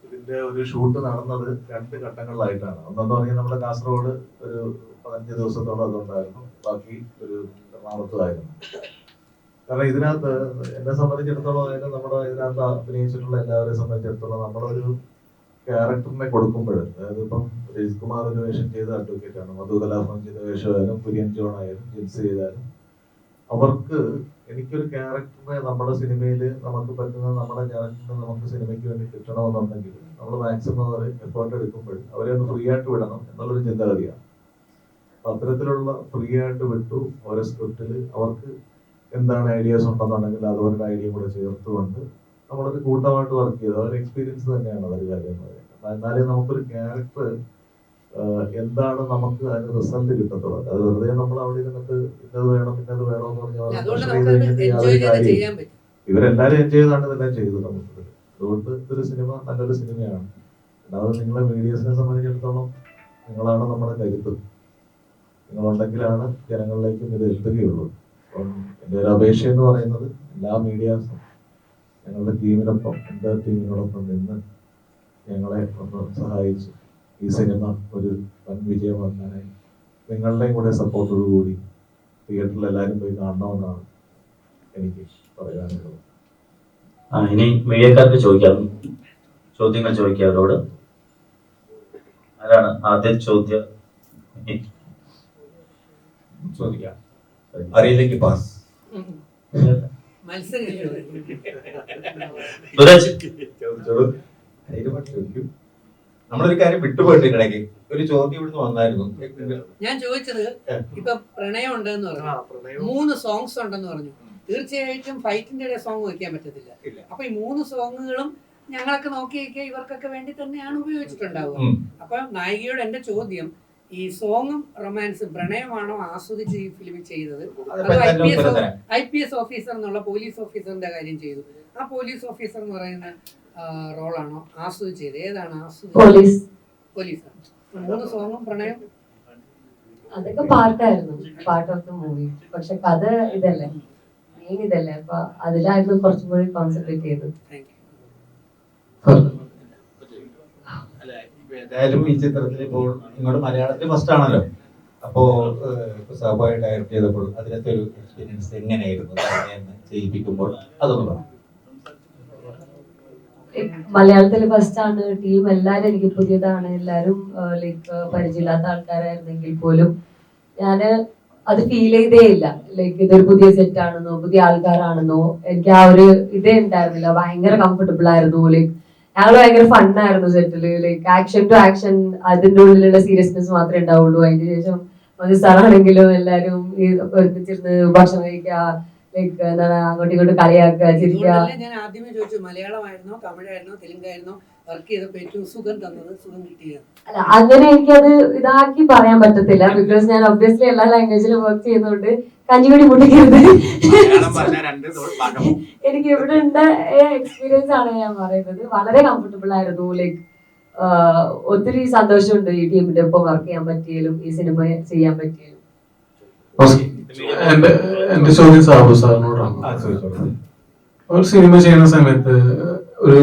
Speaker 1: ഇതിന്റെ ഒരു ഷൂട്ട് നടന്നത് 2 ഘട്ടങ്ങളിലായിട്ടാണ്. ഒന്നെന്ന് പറഞ്ഞാൽ നമ്മുടെ കാസർഗോഡ് ഒരു 15 ദിവസത്തോളം അതുണ്ടായിരുന്നു, ബാക്കി ഒരു എറണാകുളത്തുമായിരുന്നു. കാരണം ഇതിനകത്ത് എന്നെ സംബന്ധിച്ചിടത്തോളം, അതായത് നമ്മുടെ ഇതിനകത്ത് അഭിനയിച്ചിട്ടുള്ള എല്ലാവരെയും സംബന്ധിച്ചിടത്തോളം നമ്മളൊരു ക്യാരക്ടറിനെ കൊടുക്കുമ്പോൾ, അതായത് ഇപ്പം രജിത് കുമാർ ഒരു വേഷം ചെയ്ത അഡ്വക്കേറ്റ് ആണ്, മധു കലാഭവൻ ചെയ്ത വേഷമായാലും കുര്യൻ ജോൺ ആയാലും ജിൻസ് ചെയ്താലും, അവർക്ക് എനിക്കൊരു ക്യാരക്ടറിനെ നമ്മുടെ സിനിമയിൽ നമുക്ക് പറ്റുന്ന നമ്മുടെ ക്യാരക്ടറിനെ നമുക്ക് സിനിമയ്ക്ക് വേണ്ടി കിട്ടണമെന്നുണ്ടെങ്കിൽ നമ്മൾ മാക്സിമം അവരെ എഫേർട്ട് എടുക്കുമ്പോൾ അവരെ ഒന്ന് ഫ്രീ ആയിട്ട് വിടണം എന്നുള്ളൊരു ചിന്താഗതിയാണ്. അപ്പൊ അത്തരത്തിലുള്ള ഫ്രീ ആയിട്ട് വിട്ടു. ഓരോ സ്ക്രിപ്റ്റിൽ അവർക്ക് എന്താണ് ഐഡിയാസ് ഉണ്ടെന്നുണ്ടെങ്കിൽ അതവരുടെ ഐഡിയ കൂടെ ചേർത്തുകൊണ്ട് നമ്മളൊരു കൂട്ടമായിട്ട് വർക്ക് ചെയ്തു. അതൊരു എക്സ്പീരിയൻസ് തന്നെയാണ് അതൊരു കാര്യം എന്ന് പറയുന്നത്. എന്നാലേ നമുക്കൊരു ക്യാരക്ടർ എന്താണ് നമുക്ക് അതിന് റിസൾട്ട് കിട്ടത്തുള്ളൂ. അത് വെറുതെ നമ്മൾ അവിടെ ഇരുന്നിട്ട് ഇന്നത് വേണം ഇന്നത് വേണം എന്ന് പറഞ്ഞാൽ ഇവരെല്ലാരും എൻജോയ് ചെയ്താണ് ഇതെല്ലാം ചെയ്തത് നമുക്ക്. അതുകൊണ്ട് ഇതൊരു സിനിമ നല്ലൊരു സിനിമയാണ്. രണ്ടാമത് നിങ്ങളെ മീഡിയസിനെ സംബന്ധിച്ചിടത്തോളം നിങ്ങളാണ് നമ്മുടെ കരുത്ത്. നിങ്ങളുണ്ടെങ്കിലാണ് ജനങ്ങളിലേക്കും ഇത് എത്തുകയുള്ളൂ. അപ്പം എൻ്റെ ഒരു അപേക്ഷ എന്ന് പറയുന്നത് എല്ലാ മീഡിയാസും ഞങ്ങളുടെ ടീമിനൊപ്പം, എൻ്റെ ടീമിനോടൊപ്പം നിന്ന് ഞങ്ങളെ ഒന്ന് സഹായിച്ച് ഈ സിനിമ ഒരു വൻ വിജയമാക്കാനായി നിങ്ങളുടെയും കൂടെ സപ്പോർട്ടോടുകൂടി തിയേറ്ററിൽ എല്ലാവരും പോയി കാണണമെന്നാണ് എനിക്ക് പറയാനുള്ളത്.
Speaker 9: ഇനി മീഡിയക്കാർക്ക് ചോദ്യങ്ങൾ ചോദിക്കാം അവരോട്. ആരാണ് ആദ്യ ചോദ്യം
Speaker 2: ചോദിക്കാം? അറിയില്ലെങ്കിൽ പാസ്. നമ്മളൊരു കാര്യം വിട്ടുപോയിട്ടിടയ്ക്ക് ഒരു ചോദ്യം ഇവിടുന്ന് വന്നായിരുന്നു.
Speaker 3: ഞാൻ ചോദിച്ചത്, ഇപ്പൊ പ്രണയം ഉണ്ടെന്ന് പറഞ്ഞു, 3 സോങ്സ് ഉണ്ടെന്ന് പറഞ്ഞു. തീർച്ചയായിട്ടും ഫൈറ്റിന്റെ ഇടയിൽ സോങ് വെക്കാൻ പറ്റത്തില്ല. അപ്പൊ ഈ 3 സോങ്ങുകളും ഞങ്ങളൊക്കെ നോക്കി ഇവർക്കൊക്കെ വേണ്ടി തന്നെയാണ് ഉപയോഗിച്ചിട്ടുണ്ടാവുക. അപ്പൊ നായികയോട് എന്റെ ചോദ്യം, ഈ സോങ്ങും റൊമാൻസും പ്രണയമാണോ ആസ്വദിച്ച് ഈ ഫിലിം ചെയ്തത്, അതോ IPS ഓഫീസർ എന്നുള്ള പോലീസ് ഓഫീസറിന്റെ കാര്യം ചെയ്തു? ആ പോലീസ് ഓഫീസർ എന്ന് പറയുന്ന റോളാണോ ആസ്വദിച്ച് ചെയ്തത്? ഏതാണ് ആസ്വദിച്ച്? പോലീസാണ്. 3 സോങ്ങും പ്രണയം
Speaker 5: അതൊക്കെ പാർട്ടായിരുന്നു, പാർട്ട് ഓഫ് ദ മൂവി. പക്ഷെ കഥ ഇതല്ലേ, മെയിൻ ഇതല്ലേ, അപ്പൊ അതിലായിരുന്നു കുറച്ചും കൂടി കോൺസെൻട്രേറ്റ് ചെയ്തത്.
Speaker 2: ഏതായാലും ഈ ചിത്രത്തിൽ ഇപ്പോൾ ഇങ്ങോട്ട് മലയാളത്തിൽ ഫസ്റ്റ് ആണല്ലോ. അപ്പോ സ്വാഭാവിക ഡയറക്ട് ചെയ്തപ്പോൾ അതിനകത്തെ ഒരു എക്സ്പീരിയൻസ് എങ്ങനെയായിരുന്നു ചെയ്യിപ്പിക്കുമ്പോൾ? അതൊന്ന് പറഞ്ഞു.
Speaker 5: മലയാളത്തിൽ ഫസ്റ്റ് ആണ്. ടീം എല്ലാരും എനിക്ക് പുതിയതാണ്. എല്ലാരും ലൈക്ക് പരിചയമില്ലാത്ത ആൾക്കാരായിരുന്നെങ്കിൽ പോലും ഞാന് അത് ഫീൽ ചെയ്തേ ഇല്ല. ലൈക്ക് ഇതൊരു പുതിയ സെറ്റ് ആണെന്നോ പുതിയ ആൾക്കാരാണെന്നോ എനിക്ക് ആ ഒരു ഇതേ ഉണ്ടായിരുന്നില്ല. ഭയങ്കര കംഫർട്ടബിൾ ആയിരുന്നു. ലൈക്ക് ഞങ്ങള് ഭയങ്കര ഫണ്ണായിരുന്നു സെറ്റില്. ലൈക്ക് ആക്ഷൻ ടു ആക്ഷൻ, അതിന്റെ ഉള്ളിലുള്ള സീരിയസ്നെസ് മാത്രമേ ഉണ്ടാവുള്ളൂ. അതിന് ശേഷം സാറാണെങ്കിലും എല്ലാരും ഒരുമിച്ചിരുന്ന് ഭക്ഷണം കഴിക്കുക, ലൈക്ക് എന്താണ് അങ്ങോട്ടും ഇങ്ങോട്ടും കളിയാക്കുക, ചിരിക്കുക.
Speaker 3: ഞാൻ ആദ്യമേ ചോദിച്ചു, മലയാളമായിരുന്നോ തമിഴായിരുന്നോ തെലുങ്കായിരുന്നോ വർക്ക് ചെയ്തപ്പോ ഏറ്റവും സുഖം തന്നത്, സുഖം കിട്ടിയത്?
Speaker 5: അല്ല, അങ്ങനെ എനിക്കത് ഇതാക്കി പറയാൻ പറ്റത്തില്ല. ബിക്കോസ് ഞാൻ ഒബ്വിയസ്ലി എല്ലാ ലാംഗ്വേജിലും വർക്ക് ചെയ്യുന്നതുകൊണ്ട് കഞ്ഞികൂടി മുട്ടിക്കരുത്. എനിക്ക് ഇവിടെ ഉണ്ട് എക്സ്പീരിയൻസ് ആണ് ഞാൻ പറയുന്നത്. വളരെ കംഫർട്ടബിൾ ആയിരുന്നു. ലൈക്ക് ഒത്തിരി സന്തോഷമുണ്ട് ഈ ടീമിന്റെ ഒപ്പം വർക്ക് ചെയ്യാൻ പറ്റിയാലും ഈ സിനിമ ചെയ്യാൻ പറ്റിയാലും.
Speaker 10: എന്റെ ചോദ്യം സാബു സാറിനോടാണ്. ഒരു സിനിമ ചെയ്യുന്ന സമയത്ത് ഒരു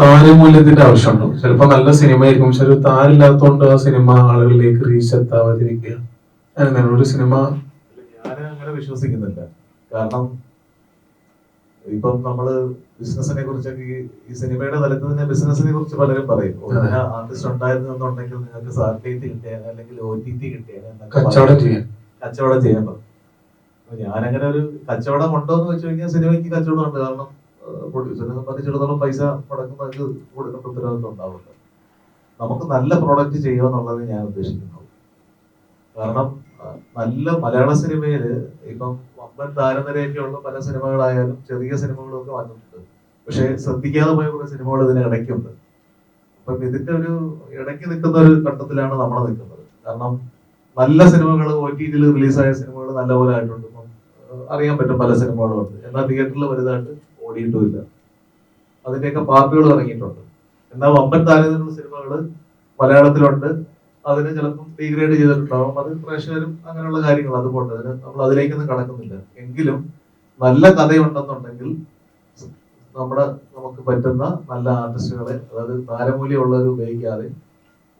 Speaker 10: താരമൂല്യത്തിന്റെ ആവശ്യമുണ്ടോ? ചിലപ്പോ നല്ല സിനിമ ആയിരിക്കും, പക്ഷെ ഒരു താരില്ലാത്തതുകൊണ്ട് ആ സിനിമ ആളുകളിലേക്ക് റീച്ച് എത്താതിരിക്കുക. ഒരു സിനിമ
Speaker 1: ഞാൻ അങ്ങനെ വിശ്വസിക്കുന്നില്ല. കാരണം ഇപ്പം നമ്മള് ബിസിനസിനെ കുറിച്ചൊക്കെ ഈ സിനിമയുടെ തലത്തിൽ തന്നെ ബിസിനസിനെ കുറിച്ച് പലരും പറയും. ആർട്ടിസ്റ്റ് ഉണ്ടായിരുന്നു എന്നുണ്ടെങ്കിൽ നിങ്ങൾക്ക് സാറ്റലൈറ്റ് കിട്ടിയാൽ അല്ലെങ്കിൽ OTT കിട്ടിയാൽ
Speaker 10: കച്ചവടം
Speaker 1: ചെയ്യാൻ പറയും. ഞാനങ്ങനെ ഒരു കച്ചവടം ഉണ്ടോ എന്ന് വെച്ച് കഴിഞ്ഞാൽ സിനിമയ്ക്ക് കച്ചവടം ഉണ്ട്. കാരണം പ്രൊഡ്യൂസറിനെ സംബന്ധിച്ചിടത്തോളം പൈസ മുടക്കുന്നവർക്ക് കൊടുക്കേണ്ട ഉത്തരവാദിത്വം ഉണ്ടാവില്ല. നമുക്ക് നല്ല പ്രോഡക്റ്റ് ചെയ്യുക എന്നുള്ളത് ഞാൻ ഉദ്ദേശിക്കുന്നു. കാരണം നല്ല മലയാള സിനിമയില് ഇപ്പം വമ്പൻ താരനിരയൊക്കെയുള്ള പല സിനിമകളായാലും ചെറിയ സിനിമകളും ഒക്കെ വന്നിട്ടുണ്ട്. പക്ഷെ ശ്രദ്ധിക്കാതെ പോയ കുറെ സിനിമകൾ ഇതിന് ഇടയ്ക്കുണ്ട്. അപ്പം ഇതിന്റെ ഒരു ഇടയ്ക്ക് നിൽക്കുന്ന ഒരു ഘട്ടത്തിലാണ് നമ്മൾ നിൽക്കുന്നത്. കാരണം നല്ല സിനിമകൾ OTT റിലീസായ സിനിമകൾ നല്ലപോലെ ആയിട്ടുണ്ട്. ഇപ്പം അറിയാൻ പറ്റും പല സിനിമകളും ഉണ്ട്. എന്നാൽ തിയേറ്ററിൽ വലുതായിട്ട് ഓടിയിട്ടുമില്ല. അതിന്റെയൊക്കെ പാർട്ടുകൾ ഇറങ്ങിയിട്ടുണ്ട്. എന്നാൽ വമ്പൻ താരതമ്യമുള്ള സിനിമകൾ മലയാളത്തിലുണ്ട്. അതിന് ചിലപ്പം ഡീഗ്രേഡ് ചെയ്തിട്ടുണ്ടാവും. അത് പ്രേക്ഷകരും അങ്ങനെയുള്ള കാര്യങ്ങൾ അതുകൊണ്ട് അതിന് നമ്മൾ അതിലേക്കൊന്നും കടക്കുന്നില്ല. എങ്കിലും നല്ല കഥയുണ്ടെന്നുണ്ടെങ്കിൽ നമുക്ക് പറ്റുന്ന നല്ല ആർട്ടിസ്റ്റുകളെ, അതായത് താരമൂല്യമുള്ളവർ ഉപയോഗിക്കാതെ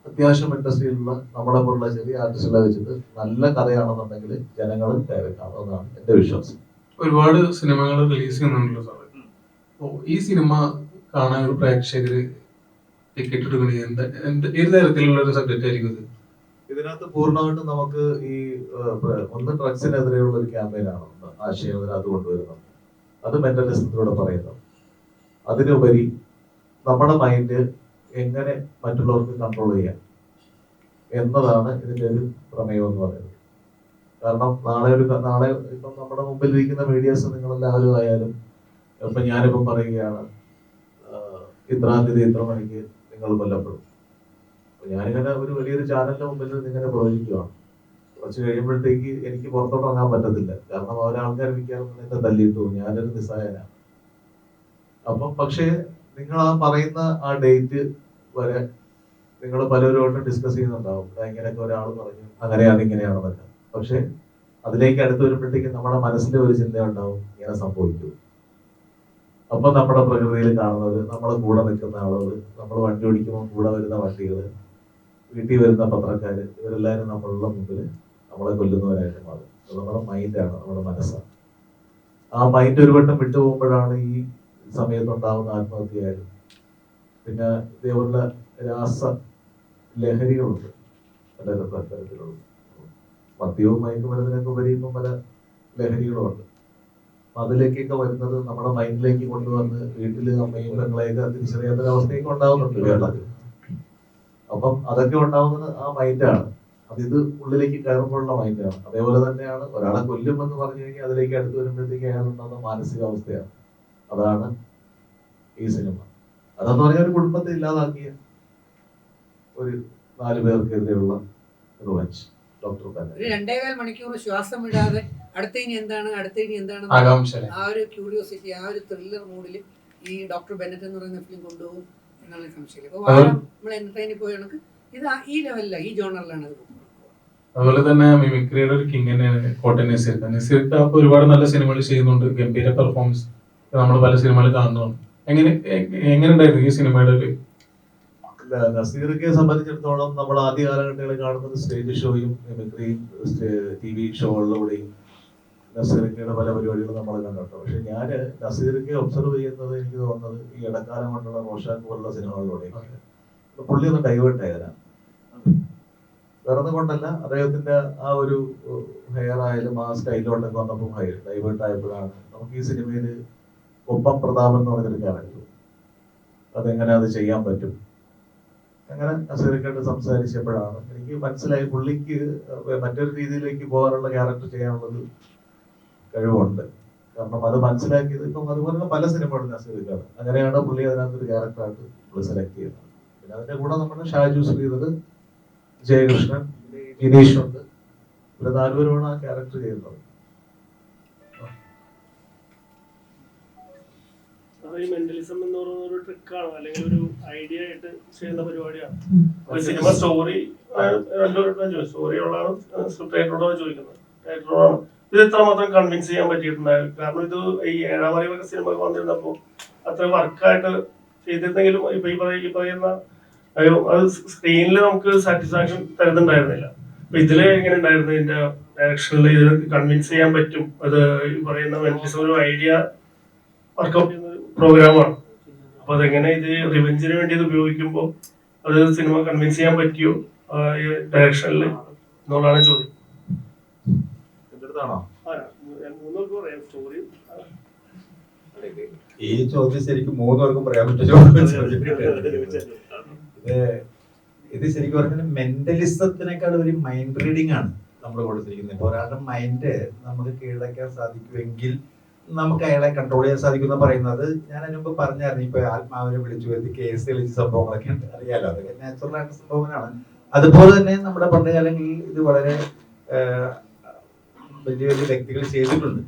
Speaker 1: അത്യാവശ്യം ഇൻഡസ്ട്രിയിലുള്ള നമ്മളെ പോലുള്ള ചെറിയ ആർട്ടിസ്റ്റുകളെ വെച്ചിട്ട് നല്ല കഥയാണെന്നുണ്ടെങ്കിൽ ജനങ്ങൾ കയറി കാണുമെന്നാണ് എന്റെ വിശ്വാസം.
Speaker 10: ഒരുപാട് സിനിമകൾ റിലീസ് ചെയ്യുന്നുണ്ടല്ലോ സാറേ. ഈ സിനിമ കാണാൻ ഒരു പ്രേക്ഷകര് ടിക്കറ്റ് എടുക്കണേ ഏത് തരത്തിലുള്ള ഒരു സബ്ജക്റ്റ് ആയിരിക്കും ഇത്?
Speaker 1: ഇതിനകത്ത് പൂർണ്ണമായിട്ടും നമുക്ക് ഈ ഒന്ന് ഡ്രഗ്സിനെതിരെയുള്ള ഒരു ക്യാമ്പയിനാണ് ആശയം ഇതിനകത്ത് കൊണ്ടുവരുന്നത്. അത് മെന്റലിസത്തിലൂടെ പറയുന്നത്. അതിനുപരി നമ്മുടെ മൈൻഡ് എങ്ങനെ മറ്റുള്ളവർക്ക് കൺട്രോൾ ചെയ്യാം എന്നതാണ് ഇതിന്റെ ഒരു പ്രമേയം എന്ന് പറയുന്നത്. കാരണം നാളെ ഇപ്പം നമ്മുടെ മുമ്പിൽ ഇരിക്കുന്ന മീഡിയാസ് നിങ്ങളെല്ലാവരും ആയാലും ഇപ്പൊ ഞാനിപ്പം പറയുകയാണ് ഇത്രാം തീയതി ഇത്ര മണിക്ക് നിങ്ങൾ കൊല്ലപ്പെടും. ഞാനിങ്ങനെ ഒരു വലിയൊരു ചാനലിന്റെ മുമ്പിൽ ഇങ്ങനെ പ്രവചിക്കുകയാണ്. കുറച്ച് കഴിയുമ്പോഴത്തേക്ക് എനിക്ക് പുറത്തോട്ട് ഇറങ്ങാൻ പറ്റത്തില്ല. കാരണം അവരാൾക്കാർ മിക്കാറും എന്നെ തല്ലിയിട്ടു, ഞാനൊരു നിസ്സഹായനാണ്. അപ്പം പക്ഷേ നിങ്ങൾ ആ പറയുന്ന ആ ഡേറ്റ് വരെ നിങ്ങൾ പലരുമായിട്ടും ഡിസ്കസ് ചെയ്യുന്നുണ്ടാവും. ഇങ്ങനെയൊക്കെ ഒരാൾ പറഞ്ഞു അങ്ങനെയാണ് ഇങ്ങനെയാണെന്നല്ല. പക്ഷെ അതിലേക്ക് അടുത്ത് വരുമ്പോഴത്തേക്ക് നമ്മുടെ മനസ്സിന്റെ ഒരു ചിന്ത ഉണ്ടാവും, ഇങ്ങനെ സംഭവിക്കും. അപ്പൊ നമ്മുടെ പ്രകൃതിയിൽ കാണുന്നത്, നമ്മളെ കൂടെ നിൽക്കുന്ന ആളുകൾ, നമ്മൾ വണ്ടി ഓടിക്കുമ്പോൾ കൂടെ വരുന്ന വണ്ടികൾ, വീട്ടിൽ വരുന്ന പത്രക്കാര്, ഇവരെല്ലാവരും നമ്മളുടെ മുമ്പിൽ നമ്മളെ കൊല്ലുന്നവരായിട്ട് മാറും. അത് നമ്മുടെ മൈൻഡാണ്, നമ്മുടെ മനസ്സാണ്. ആ മൈൻഡ് ഒരു വട്ടം വിട്ടുപോകുമ്പോഴാണ് ഈ സമയത്തുണ്ടാവുന്ന ആത്മഹത്യയായാലും പിന്നെ ഇതേപോലുള്ള രാസ ലഹരികളുണ്ട് പല തരത്തിലുള്ള. മദ്യവും മയക്കുമരുന്നിനൊക്കെ ഉപരി ഇപ്പം പല ലഹരികളുമുണ്ട്. അതിലേക്കൊക്കെ വരുന്നത് നമ്മുടെ മൈൻഡിലേക്ക് കൊണ്ടുവന്ന് വീട്ടിൽ അമ്മയും പെങ്ങളെയൊക്കെ തിരിച്ചറിയാത്തൊരവസ്ഥയൊക്കെ ഉണ്ടാവുന്നുണ്ട് കേരളത്തിൽ. അപ്പം അതൊക്കെ ഉണ്ടാവുന്നത് ആ മൈൻഡാണ്. ഇത് ഉള്ളിലേക്ക് കയറുമ്പോഴുള്ള മൈൻഡാണ്. അതേപോലെ തന്നെയാണ് ഒരാളെ കൊല്ലുമെന്ന് പറഞ്ഞു കഴിഞ്ഞാൽ അതിലേക്ക് അടുത്ത് വരുമ്പോഴത്തേക്ക് അയാളുണ്ടാകുന്ന മാനസികാവസ്ഥയാണ്. അതാണ് ഈ സിനിമ. അതെന്ന് പറഞ്ഞാൽ ഒരു കുടുംബത്തെ ഇല്ലാതാക്കിയ ഒരു 4 പേർക്കെതിരെയുള്ള റിവഞ്ച്. ഡോക്ടർ തന്നെ
Speaker 3: 2.25 മണിക്കൂർ ശ്വാസം വിടാതെ അടുത്ത ഇനി എന്താണ് ആ ഒരു ക്യൂരിയോസിറ്റി, ആ ഒരു ത്രില്ലർ മൂഡിൽ ഈ ഡോക്ടർ ബെന്നറ്റ് എന്ന് പറയുന്ന ഫിലിം കൊണ്ടുപോകും എന്നുള്ള സംശയമില്ല. ഇപ്പൊ നമ്മൾ എന്റർടൈനിൽ പോയ കണക്ക് ഇത് ഈ ലെവലിലാണ്, ഈ ജോണറിലാണ് അത്.
Speaker 10: അതുപോലെ തന്നെ മിമിക്രിയുടെ ഒരു കിങ് തന്നെയാണ് കോട്ടയം നസീർക്ക്. നസീർക്ക് അപ്പൊ ഒരുപാട് നല്ല സിനിമകൾ ചെയ്യുന്നുണ്ട്, ഗംഭീര പെർഫോമൻസ് നമ്മൾ പല സിനിമകൾ കാണുന്നതാണ്. എങ്ങനെ ഉണ്ടായിരുന്നു ഈ സിനിമയുടെ ഒരു?
Speaker 1: നസീറിനെ സംബന്ധിച്ചിടത്തോളം നമ്മൾ ആദ്യ കാലഘട്ടങ്ങളിൽ കാണുന്നത് സ്റ്റേജ് ഷോയും മിമിക്രിയും TV ഷോകളിലൂടെയും നസീറിക്കയുടെ പല പരിപാടികളും നമ്മൾ കണ്ടിട്ടുണ്ട്. പക്ഷെ ഞാൻ നസീറിനെ ഒബ്സർവ് ചെയ്യുന്നത് എനിക്ക് തോന്നുന്നത് ഈ ഇടക്കാലം കൊണ്ടുള്ള റോഷാക്ക് പോലുള്ള സിനിമകളിലൂടെയാണ്. പുള്ളി ഒന്ന് ഡൈവേർട്ട് ആയതാണ്. വേറൊന്നും കൊണ്ടല്ല, അദ്ദേഹത്തിന്റെ ആ ഒരു ഹെയർ ആയാലും ആ സ്റ്റൈലോട്ടൊക്കെ വന്നപ്പോൾ ഡൈവേർട്ട് ആയപ്പോഴാണ് നമുക്ക് ഈ സിനിമയിൽ ഒപ്പം പ്രതാപൻ എന്ന് പറഞ്ഞൊരു ക്യാരക്ടർ, അതെങ്ങനെ അത് ചെയ്യാൻ പറ്റും അങ്ങനെ നസീറിക്കായിട്ട് സംസാരിച്ചപ്പോഴാണ് എനിക്ക് മനസ്സിലായി പുള്ളിക്ക് മറ്റൊരു രീതിയിലേക്ക് പോകാനുള്ള ക്യാരക്ടർ ചെയ്യാനുള്ളത് കഴിവുണ്ട്. കാരണം അത് മനസ്സിലാക്കിയത് ഇപ്പം അതുപോലെ പല സിനിമകളും നസീറിക്കാണ്. അങ്ങനെയാണ് പുള്ളി അതിനകത്തൊരു ക്യാരക്ടറായിട്ട് പുള്ളി സെലക്ട് ചെയ്യുന്നത്. പിന്നെ അതിന്റെ കൂടെ നമ്മുടെ ഷാജു ശ്രീധർ, ജയകൃഷ്ണൻ, ജിനീഷ് ഉണ്ട്. ഇവര് 4 പേരുമാണ് ആ ക്യാരക്ടർ ചെയ്യുന്നത്.
Speaker 11: ഈ മെന്റലിസം എന്ന് പറയുന്ന ഒരു ട്രിക്കാണ്, അല്ലെങ്കിൽ ഒരു ഐഡിയ ആയിട്ട് ചെയ്യുന്ന പരിപാടിയാണ്. സിനിമ സ്റ്റോറി സ്റ്റോറി ഉള്ളതാണ് സ്ക്രിപ്റ്റ് റൈറ്ററോടാണ് ചോദിക്കുന്നത്. റൈറ്ററോടാണ് ഇത് എത്രമാത്രം കൺവിൻസ് ചെയ്യാൻ പറ്റിയിട്ടുണ്ടായിരുന്നു. കാരണം ഇത് ഈ 7ാം അറിവൊക്കെ സിനിമ വന്നിരുന്നപ്പോൾ അത്ര വർക്കായിട്ട് ചെയ്തിരുന്നെങ്കിലും ഇപ്പൊ ഈ പറയുന്ന അത് സ്ക്രീനിൽ നമുക്ക് സാറ്റിസ്ഫാക്ഷൻ തരുന്നുണ്ടായിരുന്നില്ല. അപ്പൊ ഇതില് എങ്ങനെ ഉണ്ടായിരുന്നു? ഇതിന്റെ ഡയറക്ഷനിൽ ഇത് കൺവിൻസ് ചെയ്യാൻ പറ്റും, അത് ഈ പറയുന്ന മെന്റലിസം ഒരു ഐഡിയ വർക്കൗട്ട് ചെയ്യുന്ന ഒരു പ്രോഗ്രാമാണ്. അപ്പൊ അതെങ്ങനെ ഇത് റിവെഞ്ചിന് വേണ്ടി ഇത് ഉപയോഗിക്കുമ്പോൾ അത് സിനിമ കൺവിൻസ് ചെയ്യാൻ പറ്റിയോ ഈ ഡയറക്ഷനിൽ എന്നുള്ളതാണ് ചോദ്യം.
Speaker 2: ഈ ചോദ്യം ശരിക്കും 3 പേർക്കും പറയാൻ പറ്റിയ ഇത് ശരിക്കും പറഞ്ഞാൽ മെന്റലിസത്തിനേക്കാൾ ഒരു മൈൻഡ് റീഡിംഗ് ആണ് നമ്മൾ കൊടുത്തിരിക്കുന്നത്. ഇപ്പൊ ഒരാളുടെ മൈൻഡ് നമുക്ക് കീഴടക്കാൻ സാധിക്കുമെങ്കിൽ നമുക്ക് അയാളെ കൺട്രോൾ ചെയ്യാൻ സാധിക്കും എന്ന് പറയുന്നത് ഞാൻ അതിന് മുമ്പ് പറഞ്ഞായിരുന്നു. ഇപ്പൊ ആത്മാവിനെ വിളിച്ചു വരുത്തി കേസ് തെളിച്ച സംഭവങ്ങളൊക്കെ ഉണ്ട്, അറിയാലോ, അതൊക്കെ നാച്ചുറൽ ആയിട്ടുള്ള സംഭവങ്ങളാണ്. അതുപോലെ തന്നെ നമ്മുടെ പണ്ട് കാലങ്ങളിൽ ഇത് വളരെ വലിയ വലിയ വ്യക്തികൾ ചെയ്തിട്ടുണ്ട്.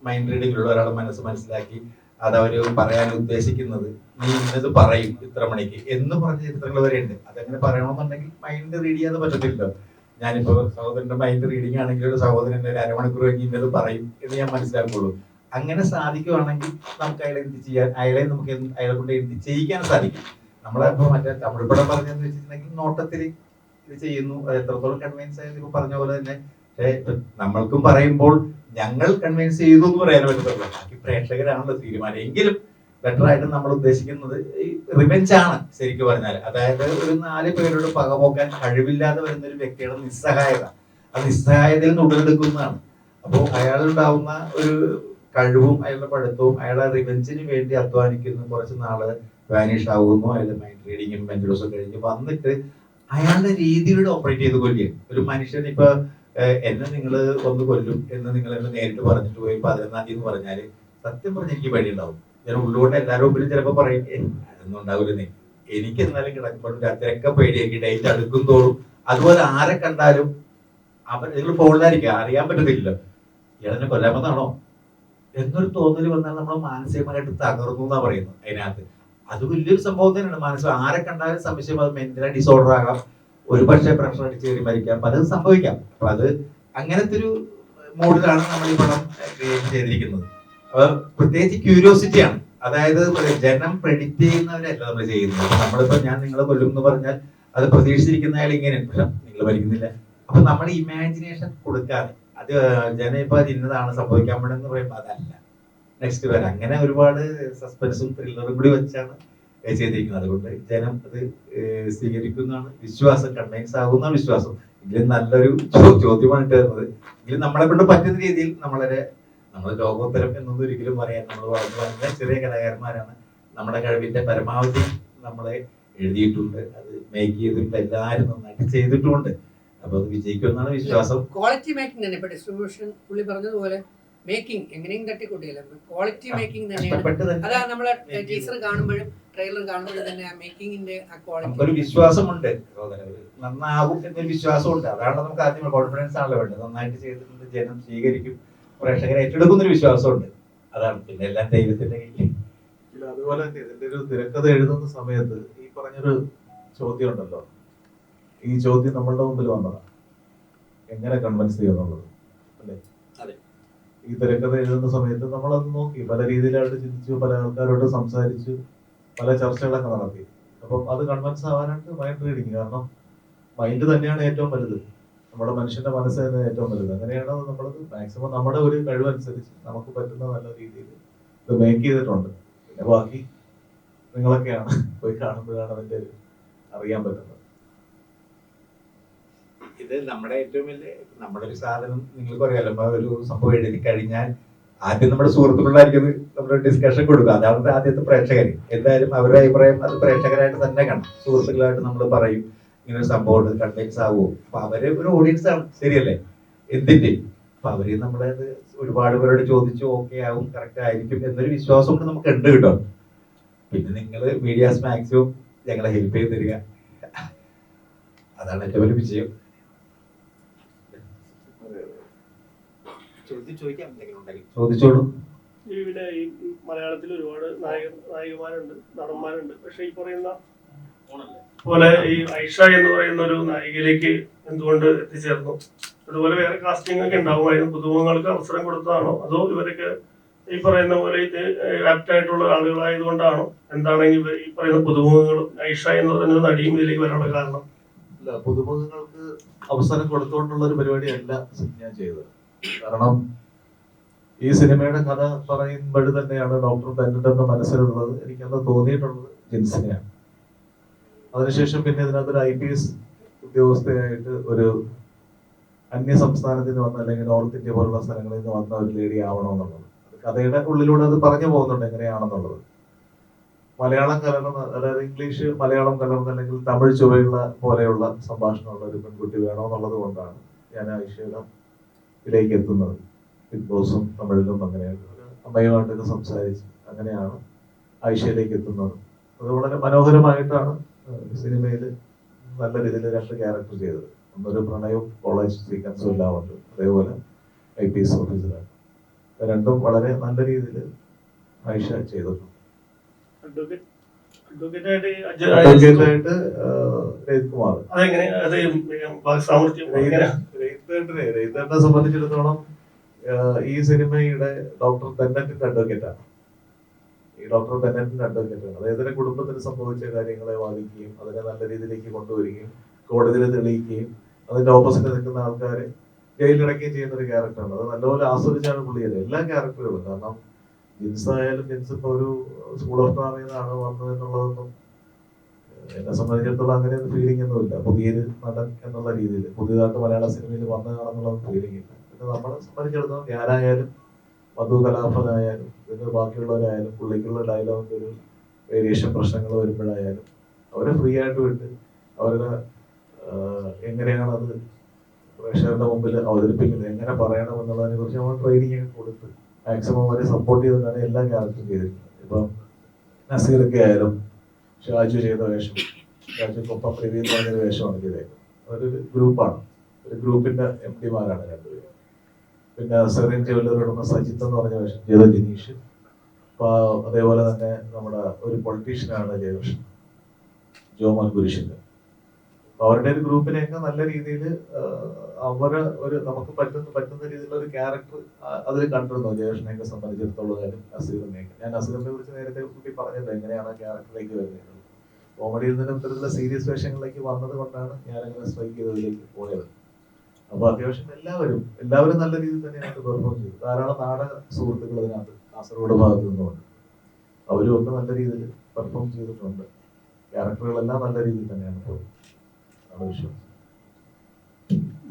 Speaker 2: മൈൻഡ് റീഡിങ്ങിലുള്ള ഒരാളുടെ മനസ്സ് മനസ്സിലാക്കി അത് അവര് പറയാൻ ഉദ്ദേശിക്കുന്നത് നീ ഇന്നത് പറയും ഇത്ര മണിക്ക് എന്ന് പറഞ്ഞ ചിത്രങ്ങൾ വരെ ഉണ്ട്. അതെങ്ങനെ പറയണമെന്നുണ്ടെങ്കിൽ മൈൻഡ് റീഡ് ചെയ്യാതെ പറ്റത്തില്ലല്ലോ. ഞാനിപ്പോ സഹോദരന്റെ മൈൻഡ് റീഡിംഗ് ആണെങ്കിൽ ഒരു സഹോദരൻ ഒരു അരമണിക്കൂർ കഴിഞ്ഞ് ഇന്നത് പറയും എന്ന് ഞാൻ മനസ്സിലാക്കുള്ളൂ. അങ്ങനെ സാധിക്കുവാണെങ്കിൽ നമുക്ക് അയാളെ എന്ത് ചെയ്യാൻ, നമുക്ക് അയാളെ കൊണ്ട് എന്ത് ചെയ്യിക്കാൻ സാധിക്കും. നമ്മളിപ്പോ മറ്റേ തമിഴ് പടം പറഞ്ഞെന്ന് വെച്ചിട്ടുണ്ടെങ്കിൽ നോട്ടത്തിൽ ഇത് ചെയ്യുന്നു, അത് എത്രത്തോളം കൺവിൻസ് ആയത് ഇപ്പൊ പറഞ്ഞ പോലെ തന്നെ. നമ്മൾക്കും പറയുമ്പോൾ ഞങ്ങൾ കൺവിൻസ് ചെയ്തു എന്ന് പറയാൻ പറ്റത്തുള്ളൂ, ബാക്കി പ്രേക്ഷകരാണല്ലോ തീരുമാനം. എങ്കിലും ബെറ്റർ ആയിട്ട് നമ്മൾ ഉദ്ദേശിക്കുന്നത് റിവെഞ്ച് ആണ് ശരിക്കും പറഞ്ഞാൽ. അതായത് ഒരു 4 പേരോട് പകപോക്കാൻ കഴിവില്ലാതെ വരുന്ന ഒരു വ്യക്തിയുടെ നിസ്സഹായത, ആ നിസ്സഹായതയിൽ നിന്ന് ഉടലെടുക്കുന്നതാണ്. അപ്പോൾ അയാളുണ്ടാവുന്ന ഒരു കഴിവും അയാളുടെ പഠിത്തവും അയാളെ റിവെഞ്ചിന് വേണ്ടി അധ്വാനിക്കുന്നു, കുറച്ച് നാള് വാനിഷ് ആവുന്നു, അയാളുടെ മൈൻഡ് റീഡിങ്ങും മെന്റലോസും കഴിഞ്ഞ് വന്നിട്ട് അയാളുടെ രീതിയിലൂടെ ഓപ്പറേറ്റ് ചെയ്ത് കൊല്ലുക. ഒരു മനുഷ്യൻ ഇപ്പൊ എന്നെ നിങ്ങൾ ഒന്ന് കൊല്ലും എന്ന് നിങ്ങൾ എന്നെ നേരിട്ട് പറഞ്ഞിട്ട് പോയി 11-ാം തീയതി എന്ന് പറഞ്ഞാല് സത്യം പറഞ്ഞ എനിക്ക് പേടിയുണ്ടാവും. ഞാൻ ഉള്ളുകൊണ്ട് എല്ലാവരും മുമ്പിലും ചിലപ്പോൾ പറയും അതൊന്നും ഉണ്ടാവില്ലെന്നേ. എനിക്ക് എന്നാലും കിടക്കുമ്പോൾ രാത്രിയൊക്കെ പേടിയായിരിക്കും, ഡേറ്റ് അടുക്കും തോറും. അതുപോലെ ആരെ കണ്ടാലും നിങ്ങൾ ഫോണിലായിരിക്കും, അറിയാൻ പറ്റത്തില്ലല്ലോ ഇയാളെന്നെ കൊല്ലാമെന്നാണോ എന്നൊരു തോന്നൽ വന്നാൽ നമ്മൾ മാനസികമായിട്ട് തകർന്നു എന്നാ പറയുന്നത്. അതിനകത്ത് അത് വലിയൊരു സംഭവം തന്നെയാണ്. മനസ്സിൽ ആരെ കണ്ടാലും സംശയം, അത് മെന്റൽ ഡിസോർഡർ ആകാം, ഒരു പക്ഷേ പ്രഷർ അടിച്ച് കയറി മരിക്കാം, പലതും സംഭവിക്കാം. അപ്പൊ അത് അങ്ങനത്തെ ഒരു മോഡിലാണ് നമ്മൾ ഈ പടം ക്രിയേറ്റ് ചെയ്തിരിക്കുന്നത്. അപ്പൊ പ്രത്യേകിച്ച് ക്യൂരിയോസിറ്റി ആണ്. അതായത് ജനം പ്രെഡിക്റ്റ് ചെയ്യുന്നവരല്ല നമ്മൾ ചെയ്യുന്നത്. നമ്മളിപ്പോ ഞാൻ നിങ്ങളെ കൊല്ലും എന്ന് പറഞ്ഞാൽ അത് പ്രതീക്ഷിച്ചിരിക്കുന്ന അയാൾ ഇങ്ങനെ നിങ്ങൾ മരിക്കുന്നില്ല. അപ്പൊ നമ്മുടെ ഇമാജിനേഷൻ കൊടുക്കാതെ അത് ജനം ഇപ്പൊ ഇന്നതാണ് സംഭവിക്കാൻ പോണെന്ന് പറയുമ്പോൾ അതല്ല, നെക്സ്റ്റ് വരെ അങ്ങനെ ഒരുപാട് സസ്പെൻസും ത്രില്ലറും കൂടി വെച്ചാണ് ചെയ്തിരിക്കുന്നത്. അതുകൊണ്ട് ജനം അത് സ്വീകരിക്കുന്നതാണ് വിശ്വാസം, കൺവിൻസ് ആകുന്ന വിശ്വാസം. എങ്കിലും നല്ലൊരു ചോദ്യമാണ് ഇട്ടുന്നത്. എങ്കിലും നമ്മളെ കൊണ്ട് പറ്റുന്ന രീതിയിൽ നമ്മൾ ലോകോത്തരം എന്നൊന്നും ഒരിക്കലും പറയാൻ, നമ്മൾ വളർന്നു വന്ന ചെറിയ കലാകാരന്മാരാണ്. നമ്മുടെ കഴിവിന്റെ പരമാവധി നമ്മളെ എഴുതിയിട്ടുണ്ട്, അത് മേക്ക് ചെയ്തിട്ടുണ്ട്, എല്ലാവരും നന്നായിട്ട് ചെയ്തിട്ടുമുണ്ട്. അപ്പൊ അത് വിജയിക്കുമെന്നാണ് വിശ്വാസം.
Speaker 3: ക്വാളിറ്റി മേക്കിംഗ് തന്നെ ഇപ്പൊ ഡിസ്ട്രിബ്യൂഷൻ പുള്ളി പറഞ്ഞതുപോലെ മേക്കിംഗ് എങ്ങനെയും തട്ടിക്കൂട്ടിയല്ല, ക്വാളിറ്റി മേക്കിംഗ് തന്നെയാണ്. അതാ നമ്മളെ ടീച്ചർ കാണുമ്പോഴും ട്രെയിലർ കാണുമ്പോഴും തന്നെ ആ മേക്കിങ്ങിന്റെ ആ ക്വാളിറ്റി
Speaker 2: നമുക്കൊരു വിശ്വാസമുണ്ട്, നന്നാകും എന്നൊരു വിശ്വാസമുണ്ട്. അതാണ് നമുക്ക് ആദ്യം കോൺഫിഡൻസ് ആണല്ലോ വേണ്ടത്. നന്നായിട്ട് ചെയ്തിട്ടുണ്ട്, ജനം സ്വീകരിക്കും, പ്രേക്ഷകരെ ഏറ്റെടുക്കുന്നൊരു വിശ്വാസമുണ്ട്. അതാണ്, പിന്നെ എല്ലാം ദൈവത്തിന്റെ കയ്യിൽ.
Speaker 1: അതുപോലെ തന്നെ ഇതിന്റെ ഒരു തിരക്കഥ എഴുതുന്ന സമയത്ത് ഈ പറഞ്ഞൊരു ചോദ്യം ഉണ്ടല്ലോ, ഈ ചോദ്യം നമ്മളുടെ മുമ്പിൽ വന്നതാണ്, എങ്ങനെ കൺവിൻസ് ചെയ്യുന്നുള്ളത് അല്ലേ? ഈ തിരക്കഥ എഴുതുന്ന സമയത്ത് നമ്മളത് നോക്കി, പല രീതിയിലായിട്ട് ചിന്തിച്ചു, പല ആൾക്കാരോട് സംസാരിച്ചു, പല ചർച്ചകളൊക്കെ നടത്തി. അപ്പം അത് കൺവിൻസ് ആവാനായിട്ട് മൈൻഡ് റീഡിങ്, കാരണം മൈൻഡ് തന്നെയാണ് ഏറ്റവും വലുത്, നമ്മുടെ മനുഷ്യന്റെ മനസ്സ് തന്നെ ഏറ്റവും വലുത്. അങ്ങനെയാണ് നമ്മൾ മാക്സിമം നമ്മുടെ ഒരു കഴിവനുസരിച്ച് നമുക്ക് പറ്റുന്ന നല്ല രീതിയിൽ ഇത് മേക്ക് ചെയ്തിട്ടുണ്ട്. പിന്നെ ബാക്കി നിങ്ങളൊക്കെയാണ് പോയി കാണുമ്പോഴാണ് അതിന്റെ അറിയാൻ പറ്റുന്നത്.
Speaker 2: ഇത് നമ്മുടെ ഏറ്റവും വലിയ നമ്മുടെ ഒരു സാധനം നിങ്ങൾക്ക് അറിയാലോ, ഒരു സംഭവം എഴുതി കഴിഞ്ഞാൽ ആദ്യം നമ്മുടെ സുഹൃത്തുക്കളായിരിക്കും നമ്മുടെ ഡിസ്കഷൻ കൊടുക്കുക. അതാണ് ആദ്യത്തെ പ്രേക്ഷകർ. എന്തായാലും അവരുടെ അഭിപ്രായം അത് പ്രേക്ഷകരായിട്ട് തന്നെ കാണും. സുഹൃത്തുക്കളായിട്ട് നമ്മൾ പറയും ഇങ്ങനെ ഒരു സംഭവം ഉണ്ട്, കൺവിൻസ് ആവുമോ? അപ്പൊ അവര് ഒരു ഓഡിയൻസ് ആണ്, ശരിയല്ലേ? എന്തിന്റെ അപ്പൊ അവര് നമ്മളെ ഒരുപാട് പേരോട് ചോദിച്ചു ഓക്കെ ആവും, കറക്റ്റ് ആയിരിക്കും എന്നൊരു വിശ്വാസം കൊണ്ട് നമുക്ക് ഉണ്ട് കേട്ടോ. പിന്നെ നിങ്ങൾ മീഡിയാസ് മാക്സിമം ഞങ്ങളെ ഹെൽപ്പ് ചെയ്ത് തരിക, അതാണ് ഏറ്റവും വലിയ വിജയം. ചോദിച്ചോളൂ.
Speaker 11: പിന്നെ ഈ മലയാളത്തിൽ ഒരുപാട് നായികമാരുണ്ട്, നടന്മാരുണ്ട്. പക്ഷെ ഈ പറയുന്ന പോലെ ഈ ഐഷ എന്ന് പറയുന്ന ഒരു നായികയിലേക്ക് എന്തുകൊണ്ട് എത്തിച്ചേർന്നു? അതുപോലെ വേറെ കാസ്റ്റിംഗ് ഒക്കെ ഉണ്ടാവുമായിരുന്നു, പുതുമുഖങ്ങൾക്ക് അവസരം കൊടുത്തതാണോ അതോ ഇവരൊക്കെ ഈ പറയുന്ന പോലെ ഇത് ആപ്റ്റ് ആയിട്ടുള്ള ആളുകളായതുകൊണ്ടാണോ? എന്താണ് ഈ പറയുന്ന പുതുമുഖങ്ങളും ഐഷ എന്ന് പറയുന്ന നടിയും ഇതിലേക്ക് വരാനുള്ള കാരണം?
Speaker 1: അല്ല, പുതുമുഖങ്ങൾക്ക് അവസരം കൊടുത്തുകൊണ്ടുള്ള ഒരു പരിപാടിയല്ല ഞാൻ ചെയ്തത്. കാരണം ഈ സിനിമയുടെ കഥ പറയുമ്പോൾ തന്നെയാണ് ഡോക്ടർ ബെന്നറ്റ് എന്ന മനസ്സിലുള്ളത്. എനിക്കന്ന് തോന്നിയിട്ടുള്ളത് ജിൻസിനെയാണ്. അതിനുശേഷം പിന്നെ ഇതിനകത്തൊരു IPS ഉദ്യോഗസ്ഥയായിട്ട് ഒരു അന്യ സംസ്ഥാനത്ത് നിന്ന് വന്ന, അല്ലെങ്കിൽ നോർത്ത് ഇന്ത്യ പോലുള്ള സ്ഥലങ്ങളിൽ നിന്ന് വന്ന ഒരു ലേഡി ആവണമെന്നുള്ളത് കഥയുടെ ഉള്ളിലൂടെ അത് പറഞ്ഞു പോകുന്നുണ്ട് എങ്ങനെയാണെന്നുള്ളത്. മലയാളം കലർന്ന, അതായത് ഇംഗ്ലീഷ് മലയാളം കലർന്ന, അല്ലെങ്കിൽ തമിഴ് ചുവയുള്ള പോലെയുള്ള സംഭാഷണമുള്ള ഒരു പെൺകുട്ടി വേണമെന്നുള്ളത് കൊണ്ടാണ് ഞാൻ ഇതിലേക്ക് എത്തുന്നത്. ബിഗ് ബോസും തമിഴിലും അങ്ങനെയാണ് അമ്മയുമായിട്ടൊക്കെ സംസാരിച്ച് അങ്ങനെയാണ് ആയിഷയിലേക്ക് എത്തുന്നത്. അത് വളരെ മനോഹരമായിട്ടാണ് സിനിമയിൽ നല്ല രീതിയിൽ 2 ക്യാരക്ടർ ചെയ്തത്. ഒന്നൊരു പ്രണയവും കോളേജ് സീക്വൻസും എല്ലാം ഉണ്ട്, അതേപോലെ IPS ഓഫീസറാണ്. രണ്ടും വളരെ നല്ല രീതിയിൽ ആയിഷ ചെയ്തിട്ടുണ്ട്. അഡ്വക്കേറ്റായിട്ട് രജിത് കുമാർ. രജിത്തേട്ടനെ സംബന്ധിച്ചിടത്തോളം ഈ സിനിമയുടെ ഡോക്ടർ ബെന്നറ്റിന്റെ അഡ്വക്കേറ്റാണ്. ഈ ഡോക്ടർ ബെന്നറ്റിന്റെ അഡ്വക്കേറ്റാണ്. അദ്ദേഹത്തിന്റെ കുടുംബത്തിന് സംഭവിച്ച കാര്യങ്ങളെ വാദിക്കുകയും അതിനെ നല്ല രീതിയിലേക്ക് കൊണ്ടുവരികയും കോടതിയിൽ തെളിയിക്കുകയും അതിന്റെ ഓപ്പോസിറ്റ് നിൽക്കുന്ന ആൾക്കാരെ ജയിലിലടക്കുകയും ചെയ്യുന്ന ഒരു ക്യാരക്ടറാണ്. അത് നല്ലപോലെ ആസ്വദിച്ചാണ് പുള്ളിയത് എല്ലാ ക്യാരക്ടറുകളും. കാരണം ജിൻസ് ആയാലും ജിൻസ് ഇപ്പൊ ഒരു സ്കൂൾ ഓഫ് ഡ്രാമയിൽ നിന്നാണ് വന്നത് എന്നുള്ളതൊന്നും എന്നെ സംബന്ധിച്ചിടത്തോളം അങ്ങനെ ഒരു ഫീലിംഗ് ഒന്നുമില്ല. പുതിയൊരു നടൻ എന്നുള്ള രീതിയിൽ പുതിയതായിട്ട് മലയാള സിനിമയിൽ വന്നതാണെന്നുള്ള ഫീലിംഗ് ഇല്ല. പിന്നെ നമ്മളെ സംബന്ധിച്ചിടത്തോളം ഞാനായാലും മധു കലാഭനായാലും ഇതിന് ബാക്കിയുള്ളവരായാലും പുള്ളിക്കുള്ള ഡയലോഗിന്റെ ഒരു വേരിയേഷൻ പ്രശ്നങ്ങൾ വരുമ്പോഴായാലും അവരെ ഫ്രീ ആയിട്ട് വിട്ട് അവരുടെ എങ്ങനെയാണ് അത് പ്രേക്ഷകരുടെ മുമ്പിൽ അവതരിപ്പിക്കുന്നത്, എങ്ങനെ പറയണം എന്നുള്ളതിനെ കുറിച്ച് നമ്മൾ ട്രെയിനിങ് ഒക്കെ കൊടുത്ത് മാക്സിമം അവരെ സപ്പോർട്ട് ചെയ്തിട്ടാണ് എല്ലാ ക്യാരക്ടറും ചെയ്തിരിക്കുന്നത്. ഇപ്പം നസീറൊക്കെ ആയാലും ഷാജു ചെയ്ത വേഷം, ഷാജുക്കൊപ്പം പ്രവീൺ പറഞ്ഞൊരു വേഷമാണ് ചെയ്തേക്കുന്നത്. അതൊരു ഗ്രൂപ്പാണ്, ഒരു ഗ്രൂപ്പിന്റെ MD മാരാണ് രണ്ടുപേരും. പിന്നെ സെറീൻ ജ്വല്ലറി ഉടമ സജിത്ത് എന്ന് പറഞ്ഞ വേഷം ചെയ്ത ജിനീഷ്. അതേപോലെ തന്നെ നമ്മുടെ ഒരു പൊളിറ്റീഷ്യനാണ് ജയകൃഷ്ണൻ, ജോമോൻ കുരിശിന്റെ. അവരുടെ ഒരു ഗ്രൂപ്പിനെയൊക്കെ നല്ല രീതിയിൽ അവരെ ഒരു നമുക്ക് പറ്റുന്ന രീതിയിലുള്ള ഒരു ക്യാരക്ടർ അതിൽ കണ്ടിരുന്നു. ജയകൃഷ്ണനെയൊക്കെ സംബന്ധിച്ചിടത്തോളം നസീറിനെയൊക്കെ. ഞാൻ നസീറിനെ കുറിച്ച് നേരത്തെ കൂട്ടി പറഞ്ഞത് എങ്ങനെയാണ് ആ ക്യാരക്ടറിലേക്ക് വരുന്നത്. കോമഡിയിൽ നിന്നും ഇത്തരത്തിലുള്ള സീരിയസ് വേഷങ്ങളിലേക്ക് വന്നത് കൊണ്ടാണ് ഞാനങ്ങനെ സ്ട്രൈക്ക് ചെയ്തതിലേക്ക് പോയത്. അപ്പൊ അത്യാവശ്യം എല്ലാവരും നല്ല രീതിയിൽ തന്നെയാണ് പെർഫോം ചെയ്തത്. ധാരാളം നാടക സുഹൃത്തുക്കൾ അതിനകത്ത് കാസർഗോഡ് ഭാഗത്ത് നിന്നുണ്ട്. അവരും ഒക്കെ നല്ല രീതിയിൽ പെർഫോം ചെയ്തിട്ടുണ്ട്. ക്യാരക്ടറുകളെല്ലാം നല്ല രീതിയിൽ തന്നെയാണ് പോയത്.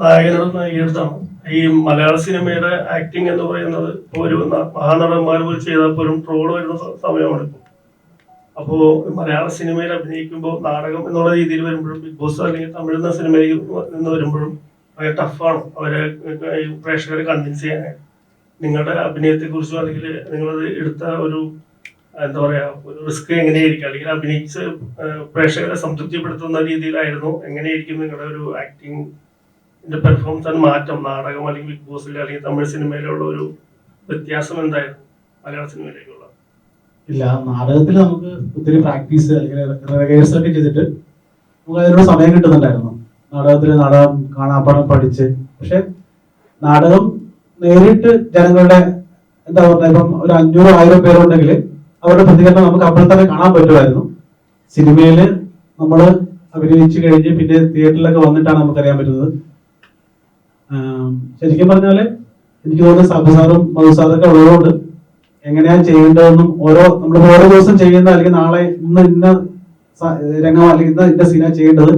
Speaker 11: നായകനോടും നായികയെടുത്താണ് ഈ മലയാള സിനിമയുടെ ആക്ടിങ് എന്ന് പറയുന്നത് ഒരു മഹാനടന്മാർ പോലും ചെയ്താൽ പോലും ട്രോള് വരുന്ന സമയമാണ് ഇപ്പോൾ. അപ്പോൾ മലയാള സിനിമയിൽ അഭിനയിക്കുമ്പോൾ നാടകം എന്നുള്ള രീതിയിൽ വരുമ്പോഴും ബിഗ് ബോസ് അല്ലെങ്കിൽ തമിഴ് സിനിമയിൽ നിന്ന് വരുമ്പോഴും വളരെ ടഫാണ് അവരെ പ്രേക്ഷകരെ കൺവിൻസ് ചെയ്യാനായിട്ട്. നിങ്ങളുടെ അഭിനയത്തെ കുറിച്ചോ അല്ലെങ്കിൽ നിങ്ങളത് എടുത്ത ഒരു എന്താ പറയാ ഒരു റിസ്ക് എങ്ങനെയായിരിക്കും, അല്ലെങ്കിൽ അഭിനയിച്ച് പ്രേക്ഷകരെ സംതൃപ്തിപ്പെടുത്തുന്ന രീതിയിലായിരുന്നു എങ്ങനെയായിരിക്കും നിങ്ങളുടെ ഒരു ആക്ടിങ്ങിന്റെ പെർഫോമൻസ് ആൻഡ് മാറ്റം നാടകം അല്ലെങ്കിൽ ബിഗ് ബോസിലെ അല്ലെങ്കിൽ തമിഴ് സിനിമയിലുള്ള ഒരു വ്യത്യാസം എന്തായിരുന്നു മലയാള സിനിമയിലേക്കുള്ള?
Speaker 4: ഇല്ല, നാടകത്തിൽ നമുക്ക് ഒത്തിരി പ്രാക്ടീസ് അല്ലെങ്കിൽ റിഹേഴ്സൽ ഒക്കെ ചെയ്തിട്ട് നമുക്ക് അതിനോട് സമയം കിട്ടുന്നുണ്ടായിരുന്നു. നാടകത്തിൽ നാടകം കാണാപ്പാടം പഠിച്ച്. പക്ഷെ നാടകം നേരിട്ട് ജനങ്ങളുടെ എന്താ പറയുക, ഇപ്പം ഒരു 500-1000 പേരുണ്ടെങ്കിൽ അവരുടെ പ്രതികരണം നമുക്ക് അപ്പോൾ തന്നെ കാണാൻ പറ്റുമായിരുന്നു. സിനിമയിൽ നമ്മൾ അഭിനയിച്ചു കഴിഞ്ഞ് പിന്നെ തിയേറ്ററിലൊക്കെ വന്നിട്ടാണ് നമുക്കറിയാൻ പറ്റുന്നത്. ശരിക്കും പറഞ്ഞാൽ എനിക്ക് തോന്നുന്നു സാബു സാറും മധു സാറൊക്കെ ഉള്ളതുകൊണ്ട് എങ്ങനെയാണ് ചെയ്യേണ്ടതെന്നും നമ്മൾ ഓരോ ദിവസം ചെയ്യുന്ന അല്ലെങ്കിൽ നാളെ ഇന്ന രംഗം അല്ലെങ്കിൽ ഇന്ന സീനാ ചെയ്യേണ്ടത്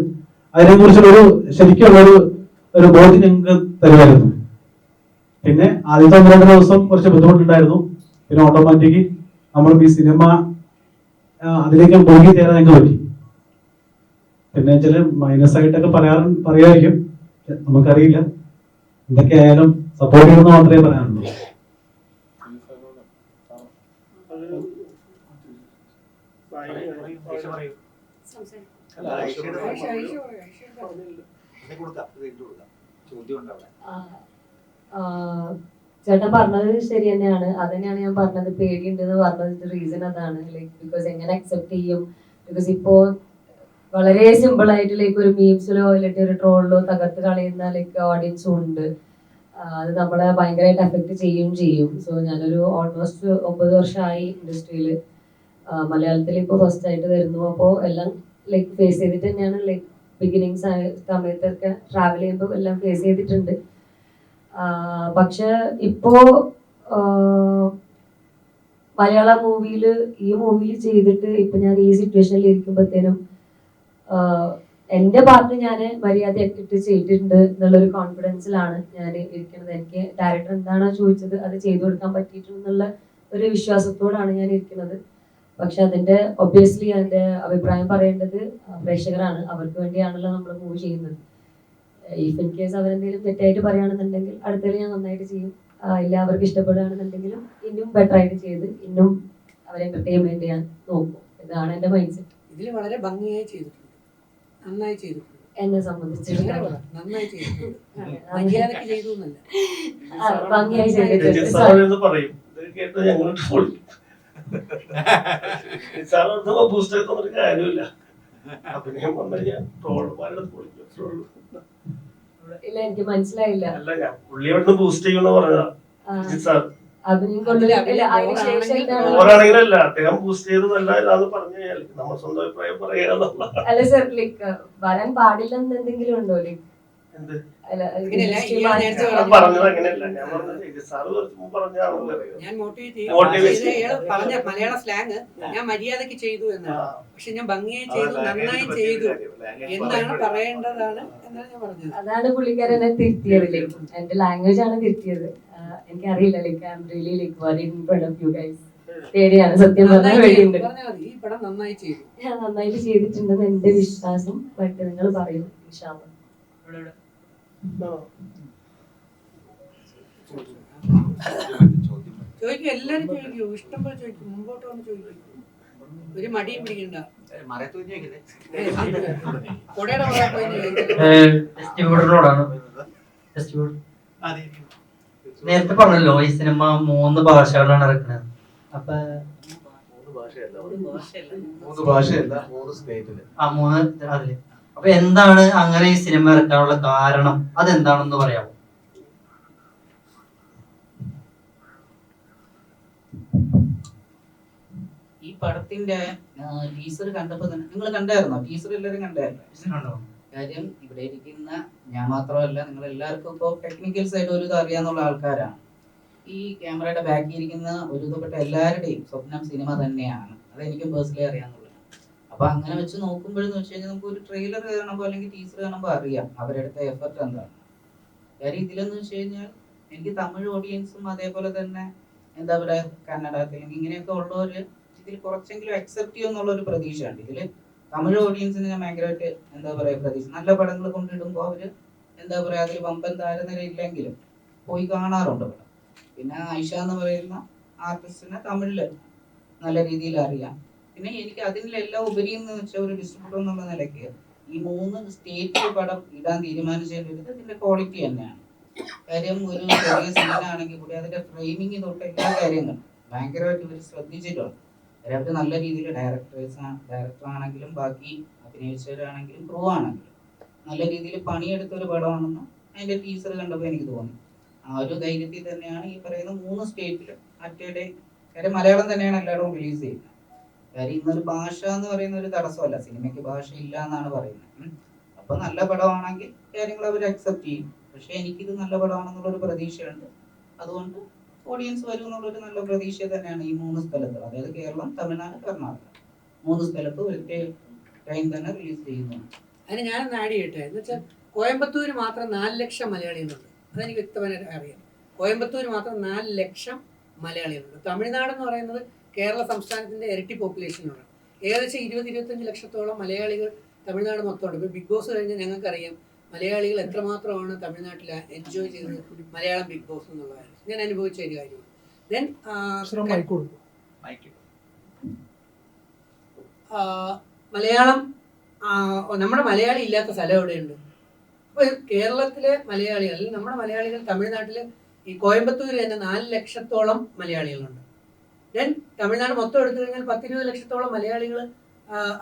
Speaker 4: അതിനെ കുറിച്ചുള്ളൊരു ശരിക്കുള്ളൊരു ബോധ്യം ഞങ്ങൾക്ക് തരുമായിരുന്നു. പിന്നെ ആദ്യത്തെ 1-2 ദിവസം കുറച്ച് ബുദ്ധിമുട്ടുണ്ടായിരുന്നു. പിന്നെ ഓട്ടോമാറ്റിക് നമ്മൾ ഈ സിനിമ അതിലേക്ക് മുഴുകി ചേരാൻ ഞങ്ങൾക്ക് പറ്റി. പിന്നെ ചില മൈനസ് ആയിട്ടൊക്കെ പറയായിരിക്കും, നമുക്കറിയില്ല. എന്തൊക്കെയായാലും സപ്പോർട്ട് ചെയ്യുന്നത് മാത്രമേ പറയാനുള്ളൂ.
Speaker 5: ചേട്ടൻ പറഞ്ഞത് ശരി തന്നെയാണ്. അത് തന്നെയാണ് ഞാൻ പറഞ്ഞത്, പേടിയുണ്ടെന്ന് പറഞ്ഞത് റീസൺ അതാണ്. ലൈക്ക് ബിക്കോസ് എങ്ങനെ അക്സെപ്റ്റ് ചെയ്യും. ബിക്കോസ് ഇപ്പോ വളരെ സിമ്പിൾ ആയിട്ട് ലൈക്ക് ഒരു മീംസിലോ അല്ലെങ്കിൽ ഒരു ട്രോളിലോ തകർത്ത് കളയുന്ന ലൈക്ക് ഓഡിയൻസും ഉണ്ട്. അത് നമ്മളെ ഭയങ്കരമായിട്ട് എഫക്ട് ചെയ്യും. സോ ഞാനൊരു ഓൾമോസ്റ്റ് 9 വർഷമായി ഇൻഡസ്ട്രിയിൽ. മലയാളത്തിൽ ഇപ്പോൾ ഫസ്റ്റ് ആയിട്ട് വരുന്നു. അപ്പോൾ എല്ലാം ലൈക്ക് ഫേസ് ചെയ്തിട്ട് തന്നെയാണ് ലൈക്ക് ബിഗിനിങ്സ് ആയ സമയത്തൊക്കെ ട്രാവൽ ചെയ്യുമ്പോൾ എല്ലാം ഫേസ് ചെയ്തിട്ടുണ്ട്. പക്ഷെ ഇപ്പോ മലയാള ഈ മൂവിയിൽ ചെയ്തിട്ട് ഇപ്പൊ ഞാൻ ഈ സിറ്റുവേഷനിൽ ഇരിക്കുമ്പോഴത്തേനും എന്റെ പാർട്ട് ഞാൻ മര്യാദയാക്കിയിട്ട് ചെയ്തിട്ടുണ്ട് എന്നുള്ളൊരു കോൺഫിഡൻസിലാണ് ഞാൻ ഇരിക്കുന്നത്. എനിക്ക് ഡയറക്ടർ എന്താണോ ചോദിച്ചത് അത് ചെയ്തു കൊടുക്കാൻ പറ്റിയിട്ടുണ്ടെന്നുള്ള ഒരു വിശ്വാസത്തോടാണ് ഞാൻ ഇരിക്കുന്നത്. പക്ഷെ അതിന്റെ ഒബ്വിയസ്ലി അതിന്റെ അഭിപ്രായം പറയേണ്ടത് പ്രേക്ഷകരാണ്. അവർക്ക് വേണ്ടിയാണല്ലോ നമ്മൾ മൂവി ചെയ്യുന്നത്. ഇഫ് ഇൻ കേസ് അവരെന്തെങ്കിലും തെറ്റായിട്ട് പറയുകയാണെന്നുണ്ടെങ്കിൽ അടുത്തതിൽ ഞാൻ നന്നായിട്ട് ചെയ്യും. ഇല്ല അവർക്ക് ഇഷ്ടപ്പെടുകയാണെന്നുണ്ടെങ്കിലും ഇന്നും ബെറ്റർ ആയിട്ട് ചെയ്ത് ഇന്നും അവരെ എന്റർടൈൻമെന്റ് ചെയ്യാൻ നോക്കും. ഇതാണ് എന്റെ മൈൻഡ് സെറ്റ്.
Speaker 3: ഇതിൽ വളരെ ഭംഗിയായി ചെയ്തിട്ടുണ്ട്, നന്നായി ചെയ്തിട്ടുണ്ട്.
Speaker 5: എന്നെ സംബന്ധിച്ചിടത്തോളം
Speaker 3: നന്നായി ചെയ്തിട്ടുണ്ട്. മര്യാദയ്ക്ക് ചെയ്തു എന്നല്ല.
Speaker 5: ഭംഗിയായി ചെയ്തിട്ടുണ്ട്.
Speaker 11: രഞ്ജിത്ത് സാറെന്ന് പറയും, ഇത് കേട്ട് ഞങ്ങൾ ട്രോളി. സാറ് ബൂസ്റ്റ് ചെയ്തൊന്നും കാര്യമില്ല. അഭിനയം വന്നു കഴിഞ്ഞാൽ ട്രോളന്മാരുടെ പൊളിക്കും.
Speaker 5: ഇല്ല, എനിക്ക് മനസ്സിലായില്ല.
Speaker 11: അല്ല, ഞാൻ പുള്ളിയോട് ബൂസ്റ്റ് ചെയ്യുമെന്ന് പറഞ്ഞതാ രഞ്ജിത്ത് സാർ.
Speaker 5: അഭിനയം കൊണ്ടില്ല.
Speaker 11: ഓവറാണെങ്കിലല്ല, അദ്ദേഹം ബൂസ്റ്റ് ചെയ്തതല്ല ഇതാന്ന് പറഞ്ഞു കഴിഞ്ഞാൽ നമ്മൾ സ്വന്തം അഭിപ്രായം പറയാന്നുള്ള.
Speaker 5: അല്ല സർ, ലൈക്ക് വരാൻ പാടില്ലെന്ന് എന്തെങ്കിലും ഉണ്ടോ? ലൈക്ക്
Speaker 11: എന്ത്
Speaker 3: പറഞ്ഞത്
Speaker 11: അങ്ങനെയല്ല, ഞാൻ പറഞ്ഞത് സാറ് പറഞ്ഞാണല്ലോ.
Speaker 3: ഞാൻ മോട്ടിവേറ്റ് പറഞ്ഞ മലയാള സ്ലാങ് ഞാൻ മര്യാദക്ക് ചെയ്തു എന്നാണ്. പക്ഷെ ഞാൻ ഭംഗിയായി ചെയ്തു, നന്നായി ചെയ്തു എന്നാണ് പറയേണ്ടതാണ് എന്നാണ് ഞാൻ പറഞ്ഞത്.
Speaker 5: അതാണ് പുള്ളിക്കാരനെ തിരുത്തിയത്. ലൈക്ക് എന്റെ ലാംഗ്വേജ് ആണ് തിരുത്തിയത്. എനിക്കറിയില്ല. Like I am really like worried in front of you guys. പേടിയാണ്, സത്യം പറഞ്ഞാൽ പേടിയുണ്ട്.
Speaker 3: ഈ പടം നന്നായി ചെയ്തു.
Speaker 5: ഞാൻ നന്നായിട്ട് ചെയ്തിട്ടുണ്ടെന്ന് എന്റെ വിശ്വാസം. ബട്ട് നിങ്ങൾ പറയും ഇൻഷാ അല്ലാഹ്.
Speaker 3: ചോദിക്കും, എല്ലാരും ചോദിക്കും, ഇഷ്ടം പോലെ ചോദിക്കും, മുമ്പോട്ട് വന്ന് ചോദിക്കും. ഒരു മടിയും പിടിക്കണ്ട. കൊടയുടെ
Speaker 12: ഡിസ്ട്രിബ്യൂട്ടറിനോടാണ്. നേരത്തെ പറഞ്ഞല്ലോ ഈ സിനിമ 3 ഭാഷകളിലാണ് ഇറക്കുന്നത്. അപ്പൊ
Speaker 1: 3 ഭാഷയല്ല, 3 സ്റ്റേറ്റില്.
Speaker 12: 3 അതില്. അപ്പൊ എന്താണ് അങ്ങനെ ഈ സിനിമ ഇറക്കാനുള്ള കാരണം? അതെന്താണെന്ന് പറയാമോ?
Speaker 7: ഈ പടത്തിന്റെ ടീസർ കണ്ടപ്പോ തന്നെ നിങ്ങൾ കണ്ടായിരുന്നോ? ടീസർ എല്ലാവരും കണ്ടായിരുന്നോ? കാര്യം ഇവിടെ ഇരിക്കുന്ന ഞാൻ മാത്രമല്ല, നിങ്ങൾ എല്ലാവർക്കും ഇപ്പോൾ ടെക്നിക്കൽ സൈഡ് ഒരു ഇത് അറിയാന്നുള്ള ആൾക്കാരാണ്. ഈ ക്യാമറയുടെ ബാക്കിൽ ഇരിക്കുന്ന ഒരു ഇതപ്പെട്ട എല്ലാവരുടെയും സ്വപ്നം സിനിമ തന്നെയാണ്. അതെനിക്കും പേഴ്സണലി അറിയാന്നുള്ളത്. അപ്പൊ അങ്ങനെ വെച്ച് നോക്കുമ്പോഴെന്ന് വെച്ച് കഴിഞ്ഞാൽ നമുക്ക് ഒരു ട്രെയിലർ കാണുമ്പോൾ അല്ലെങ്കിൽ ടീസർ കാണുമ്പോൾ അറിയാം അവരെടുത്ത എഫർട്ട് എന്താണ്. കാര്യം ഇതിലെന്ന് വെച്ച് കഴിഞ്ഞാൽ എനിക്ക് തമിഴ് ഓഡിയൻസും അതേപോലെ തന്നെ എന്താ പറയുക കന്നഡ, തെലുങ്ക് ഇങ്ങനെയൊക്കെ ഉള്ളവര് ഇതിൽ കുറച്ചെങ്കിലും അക്സെപ്റ്റ് ചെയ്യുമെന്നുള്ളൊരു പ്രതീക്ഷയുണ്ട്. ഇതിൽ തമിഴ് ഓഡിയൻസിന് ഞാൻ ഭയങ്കരമായിട്ട് എന്താ പറയുക പ്രതീക്ഷ. നല്ല പടങ്ങൾ കൊണ്ടിടുമ്പോൾ അവര് എന്താ പറയുക അതിൽ വമ്പൻ താരനിര ഇല്ലെങ്കിലും പോയി കാണാറുണ്ട് പടം. പിന്നെ ആയിഷ എന്ന് പറയുന്ന ആർട്ടിസ്റ്റിനെ തമിഴില് നല്ല രീതിയിൽ അറിയാം. പിന്നെ എനിക്ക് അതിലെല്ലാം ഉപരി എന്ന് വെച്ചാൽ ഒരു ഡിസ്ട്രിബ്യൂട്ടർ എന്നുള്ള നിലയ്ക്ക് ഈ 3 സ്റ്റേറ്റിൽ പടം ഇടാൻ തീരുമാനിച്ചത് ഇതിന്റെ ക്വാളിറ്റി തന്നെയാണ്. കാര്യം ഒരു ചെറിയ സീനാണെങ്കിൽ കൂടി അതിന്റെ ഫ്രെയിമിങ് തൊട്ട് എല്ലാ കാര്യങ്ങളും ഭയങ്കരമായിട്ട് ഇവർ ശ്രദ്ധിച്ചിട്ടുണ്ട്. കാര്യം അവർ നല്ല രീതിയിൽ ഡയറക്ടർ ആണെങ്കിലും ബാക്കി അഭിനയിച്ചവരാണെങ്കിലും ക്രൂ ആണെങ്കിലും നല്ല രീതിയിൽ പണിയെടുത്ത ഒരു പടമാണെന്ന് അതിന്റെ ടീച്ചർ കണ്ടപ്പോൾ എനിക്ക് തോന്നി. ആ ഒരു ധൈര്യത്തിൽ തന്നെയാണ് ഈ പറയുന്ന 3 സ്റ്റേറ്റിലും അറ്റേടെ. കാര്യം മലയാളം തന്നെയാണ് എല്ലായിടവും റിലീസ് ചെയ്യുന്നത്. കാര്യം ഇന്നൊരു ഭാഷ എന്ന് പറയുന്ന ഒരു തടസ്സമല്ല, സിനിമയ്ക്ക് ഭാഷ ഇല്ല എന്നാണ് പറയുന്നത്. അപ്പൊ നല്ല പടമാണെങ്കിൽ കാര്യങ്ങൾ അവർ അക്സെപ്റ്റ് ചെയ്യും. പക്ഷെ എനിക്കിത് നല്ല പടമാണെന്നുള്ളൊരു പ്രതീക്ഷയുണ്ട്. അതുകൊണ്ട് ഓഡിയൻസ് വരും എന്നുള്ളൊരു നല്ല പ്രതീക്ഷ തന്നെയാണ് ഈ 3 സ്ഥലത്ത്, അതായത് കേരളം, തമിഴ്നാട്, കർണാടക 3 സ്ഥലത്ത് ഒരേ ടൈം തന്നെ റിലീസ് ചെയ്യുന്നു.
Speaker 3: അതിന് ഞാനൊന്ന് ആഡ് ചെയ്യട്ടെ. എന്ന് വെച്ചാൽ കോയമ്പത്തൂർ മാത്രം 4 ലക്ഷം മലയാളികളുണ്ട്. അതെനിക്ക് വ്യക്തമായിട്ട് അറിയാം. കോയമ്പത്തൂർ മാത്രം 4 ലക്ഷം മലയാളികളുണ്ട്. തമിഴ്നാട് എന്ന് പറയുന്നത് കേരള സംസ്ഥാനത്തിന്റെ ഇരട്ടി പോപ്പുലേഷനാണ്. ഏകദേശം 20-25 ലക്ഷത്തോളം മലയാളികൾ തമിഴ്നാട് മൊത്തമുണ്ട്. ഇപ്പോൾ ബിഗ് ബോസ് കഴിഞ്ഞാൽ ഞങ്ങൾക്കറിയാം മലയാളികൾ എത്രമാത്രമാണ് തമിഴ്നാട്ടിൽ എൻജോയ് ചെയ്തത് മലയാളം ബിഗ് ബോസ് എന്നുള്ള കാര്യം ഞാൻ അനുഭവിച്ച ഒരു കാര്യമാണ്. ദെൻ മലയാളം നമ്മുടെ മലയാളി ഇല്ലാത്ത സ്ഥലം എവിടെയുണ്ട്? അപ്പോൾ കേരളത്തിലെ മലയാളികൾ അല്ലെങ്കിൽ നമ്മുടെ മലയാളികൾ തമിഴ്നാട്ടിൽ ഈ കോയമ്പത്തൂർ തന്നെ 4 ലക്ഷത്തോളം മലയാളികളുണ്ട്. ദെൻ തമിഴ്നാട് മൊത്തം എടുത്തു കഴിഞ്ഞാൽ 10-20 ലക്ഷത്തോളം മലയാളികൾ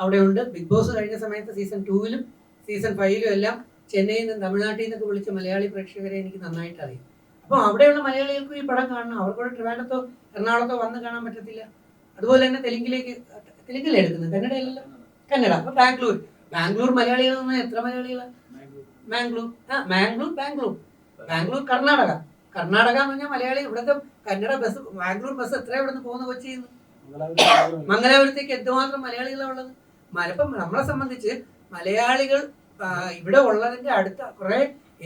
Speaker 3: അവിടെയുണ്ട്. ബിഗ് ബോസ് കഴിഞ്ഞ സമയത്ത് സീസൺ 2-ലും സീസൺ 5-ലും എല്ലാം ചെന്നൈയിൽ നിന്ന് തമിഴ്നാട്ടിൽ നിന്നൊക്കെ വിളിച്ച മലയാളി പ്രേക്ഷകരെ എനിക്ക് നന്നായിട്ട് അറിയാം. അപ്പോൾ അവിടെയുള്ള മലയാളികൾക്കും ഈ പടം കാണണം. അവർക്കൂടെ ട്രിവാൻഡ്രത്തോ എറണാകുളത്തോ വന്ന് കാണാൻ പറ്റത്തില്ല. അതുപോലെ തന്നെ തെലുങ്കിലെ എടുക്കുന്നത്, കന്നഡയിലല്ല, കന്നഡ. അപ്പോൾ ബാംഗ്ലൂർ മലയാളികൾ എന്ന് പറഞ്ഞാൽ എത്ര മലയാളികളാണ്? ബാംഗ്ലൂർ കർണാടക എന്ന് പറഞ്ഞാൽ മലയാളി. ഇവിടുത്തെ കന്നഡ ബസ്, ബാംഗ്ലൂർ ബസ് എത്ര ഇവിടെ നിന്ന് പോകുന്ന കൊച്ചിയിൽ നിന്ന് മംഗലാപുരത്തേക്ക് എന്തുമാത്രം മലയാളികളാണ് ഉള്ളത്. മലപ്പം നമ്മളെ സംബന്ധിച്ച് മലയാളികൾ ഇവിടെ ഉള്ളതിൻ്റെ അടുത്ത കുറേ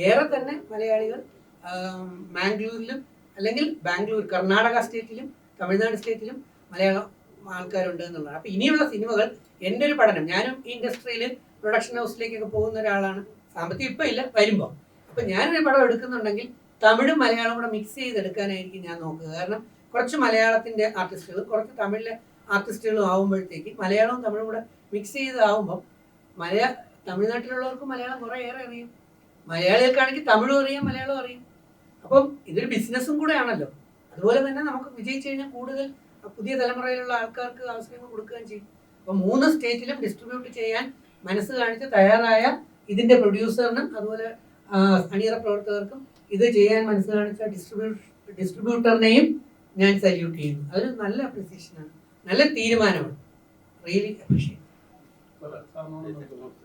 Speaker 3: ഏറെ തന്നെ മലയാളികൾ മാംഗ്ലൂരിലും അല്ലെങ്കിൽ ബാംഗ്ലൂർ കർണാടക സ്റ്റേറ്റിലും തമിഴ്നാട് സ്റ്റേറ്റിലും മലയാളം ആൾക്കാരുണ്ട് എന്നുള്ളതാണ്. അപ്പോൾ ഇനിയുള്ള സിനിമകൾ എൻ്റെ ഒരു പഠനം, ഞാനും ഈ ഇൻഡസ്ട്രിയിൽ പ്രൊഡക്ഷൻ ഹൗസിലേക്കൊക്കെ പോകുന്ന ഒരാളാണ്. സാമ്പത്തികം ഇപ്പം ഇല്ല, വരുമ്പോൾ. അപ്പം ഞാനൊരു പടം എടുക്കുന്നുണ്ടെങ്കിൽ തമിഴും മലയാളം കൂടെ മിക്സ് ചെയ്തെടുക്കാനായിരിക്കും ഞാൻ നോക്കുക. കാരണം കുറച്ച് മലയാളത്തിൻ്റെ ആർട്ടിസ്റ്റുകളും കുറച്ച് തമിഴിലെ ആർട്ടിസ്റ്റുകളും ആകുമ്പോഴത്തേക്ക് മലയാളവും തമിഴും കൂടെ മിക്സ് ചെയ്താകുമ്പം തമിഴ്നാട്ടിലുള്ളവർക്ക് മലയാളം കുറേ ഏറെ അറിയാം, മലയാളികൾക്കാണെങ്കിൽ തമിഴും അറിയാം മലയാളവും അറിയാം. അപ്പം ഇതൊരു ബിസിനസ്സും കൂടെ ആണല്ലോ. അതുപോലെ തന്നെ നമുക്ക് വിജയിച്ചു കഴിഞ്ഞാൽ കൂടുതൽ പുതിയ തലമുറയിലുള്ള ആൾക്കാർക്ക് അവസരങ്ങൾ കൊടുക്കുകയും ചെയ്യും. അപ്പം 3 സ്റ്റേറ്റിലും ഡിസ്ട്രിബ്യൂട്ട് ചെയ്യാൻ മനസ്സ് കാണിച്ച് തയ്യാറായ ഇതിന്റെ പ്രൊഡ്യൂസറിനും അതുപോലെ അണിയറ പ്രവർത്തകർക്കും ഇത് ചെയ്യാൻ മനസ്സ് കാണിച്ച ഡിസ്ട്രിബ്യൂട്ടറിനെയും ഞാൻ സല്യൂട്ട് ചെയ്യുന്നു. അതൊരു നല്ല അപ്രിസിയേഷനാണ്, നല്ല തീരുമാനമാണ്. Really appreciate.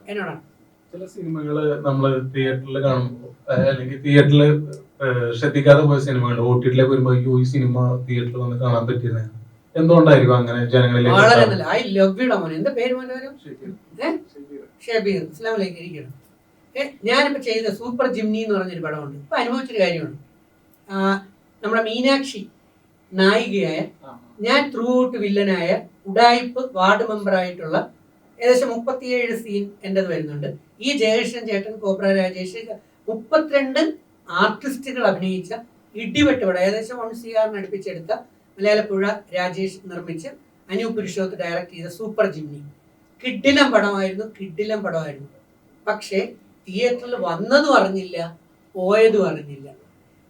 Speaker 3: എന്നോടാണ്
Speaker 10: ചില സിനിമകള് നമ്മള് തിയേറ്ററിൽ കാണുമ്പോൾ അല്ലെങ്കിൽ തിയേറ്ററിൽ ശ്രദ്ധിക്കാതെ പോയ സിനിമകൾ OTT-ലേക്ക് വരുമ്പോ ഈ സിനിമ തിയേറ്ററിൽ വന്ന് കാണാൻ പറ്റിയത് എന്തുകൊണ്ടായിരിക്കും അങ്ങനെ ജനങ്ങളിലേക്ക്?
Speaker 3: വളരെ നല്ല. ഐ ലവ് യു മോനെ. എന്താ പേര് മോനെ? ഷബീർ. അസ്സലാമു അലൈക്കും. ഇരിക്കണം. ഞാനിപ്പോൾ ചെയ്ത സൂപ്പർ ജിംനി എന്ന് പറഞ്ഞൊരു പടമുണ്ട്. ഇപ്പം അനുഭവിച്ചൊരു കാര്യമാണ്. നമ്മുടെ മീനാക്ഷി നായികയായ, ഞാൻ ത്രൂ ഔട്ട് വില്ലനായ, ഉഡായിപ്പ് വാർഡ് മെമ്പറായിട്ടുള്ള ഏകദേശം 37 സീൻ എൻ്റെത് വരുന്നുണ്ട്. ഈ ജയകൃഷ്ണൻ ചേട്ടൻ, കോബ്ര രാജേഷ്, 32 ആർട്ടിസ്റ്റുകൾ അഭിനയിച്ച ഇടിവെട്ട് പടം, ഏകദേശം 1 CR അടുപ്പിച്ചെടുത്ത മലയാളപ്പുഴ രാജേഷ് നിർമ്മിച്ച് അനു പുരുഷോത്ത് ഡയറക്ട് ചെയ്ത സൂപ്പർ ജിംനി കിഡിലം പടമായിരുന്നു. പക്ഷേ തിയേറ്ററിൽ വന്നതും അറിഞ്ഞില്ല, പോയതും അറിഞ്ഞില്ല.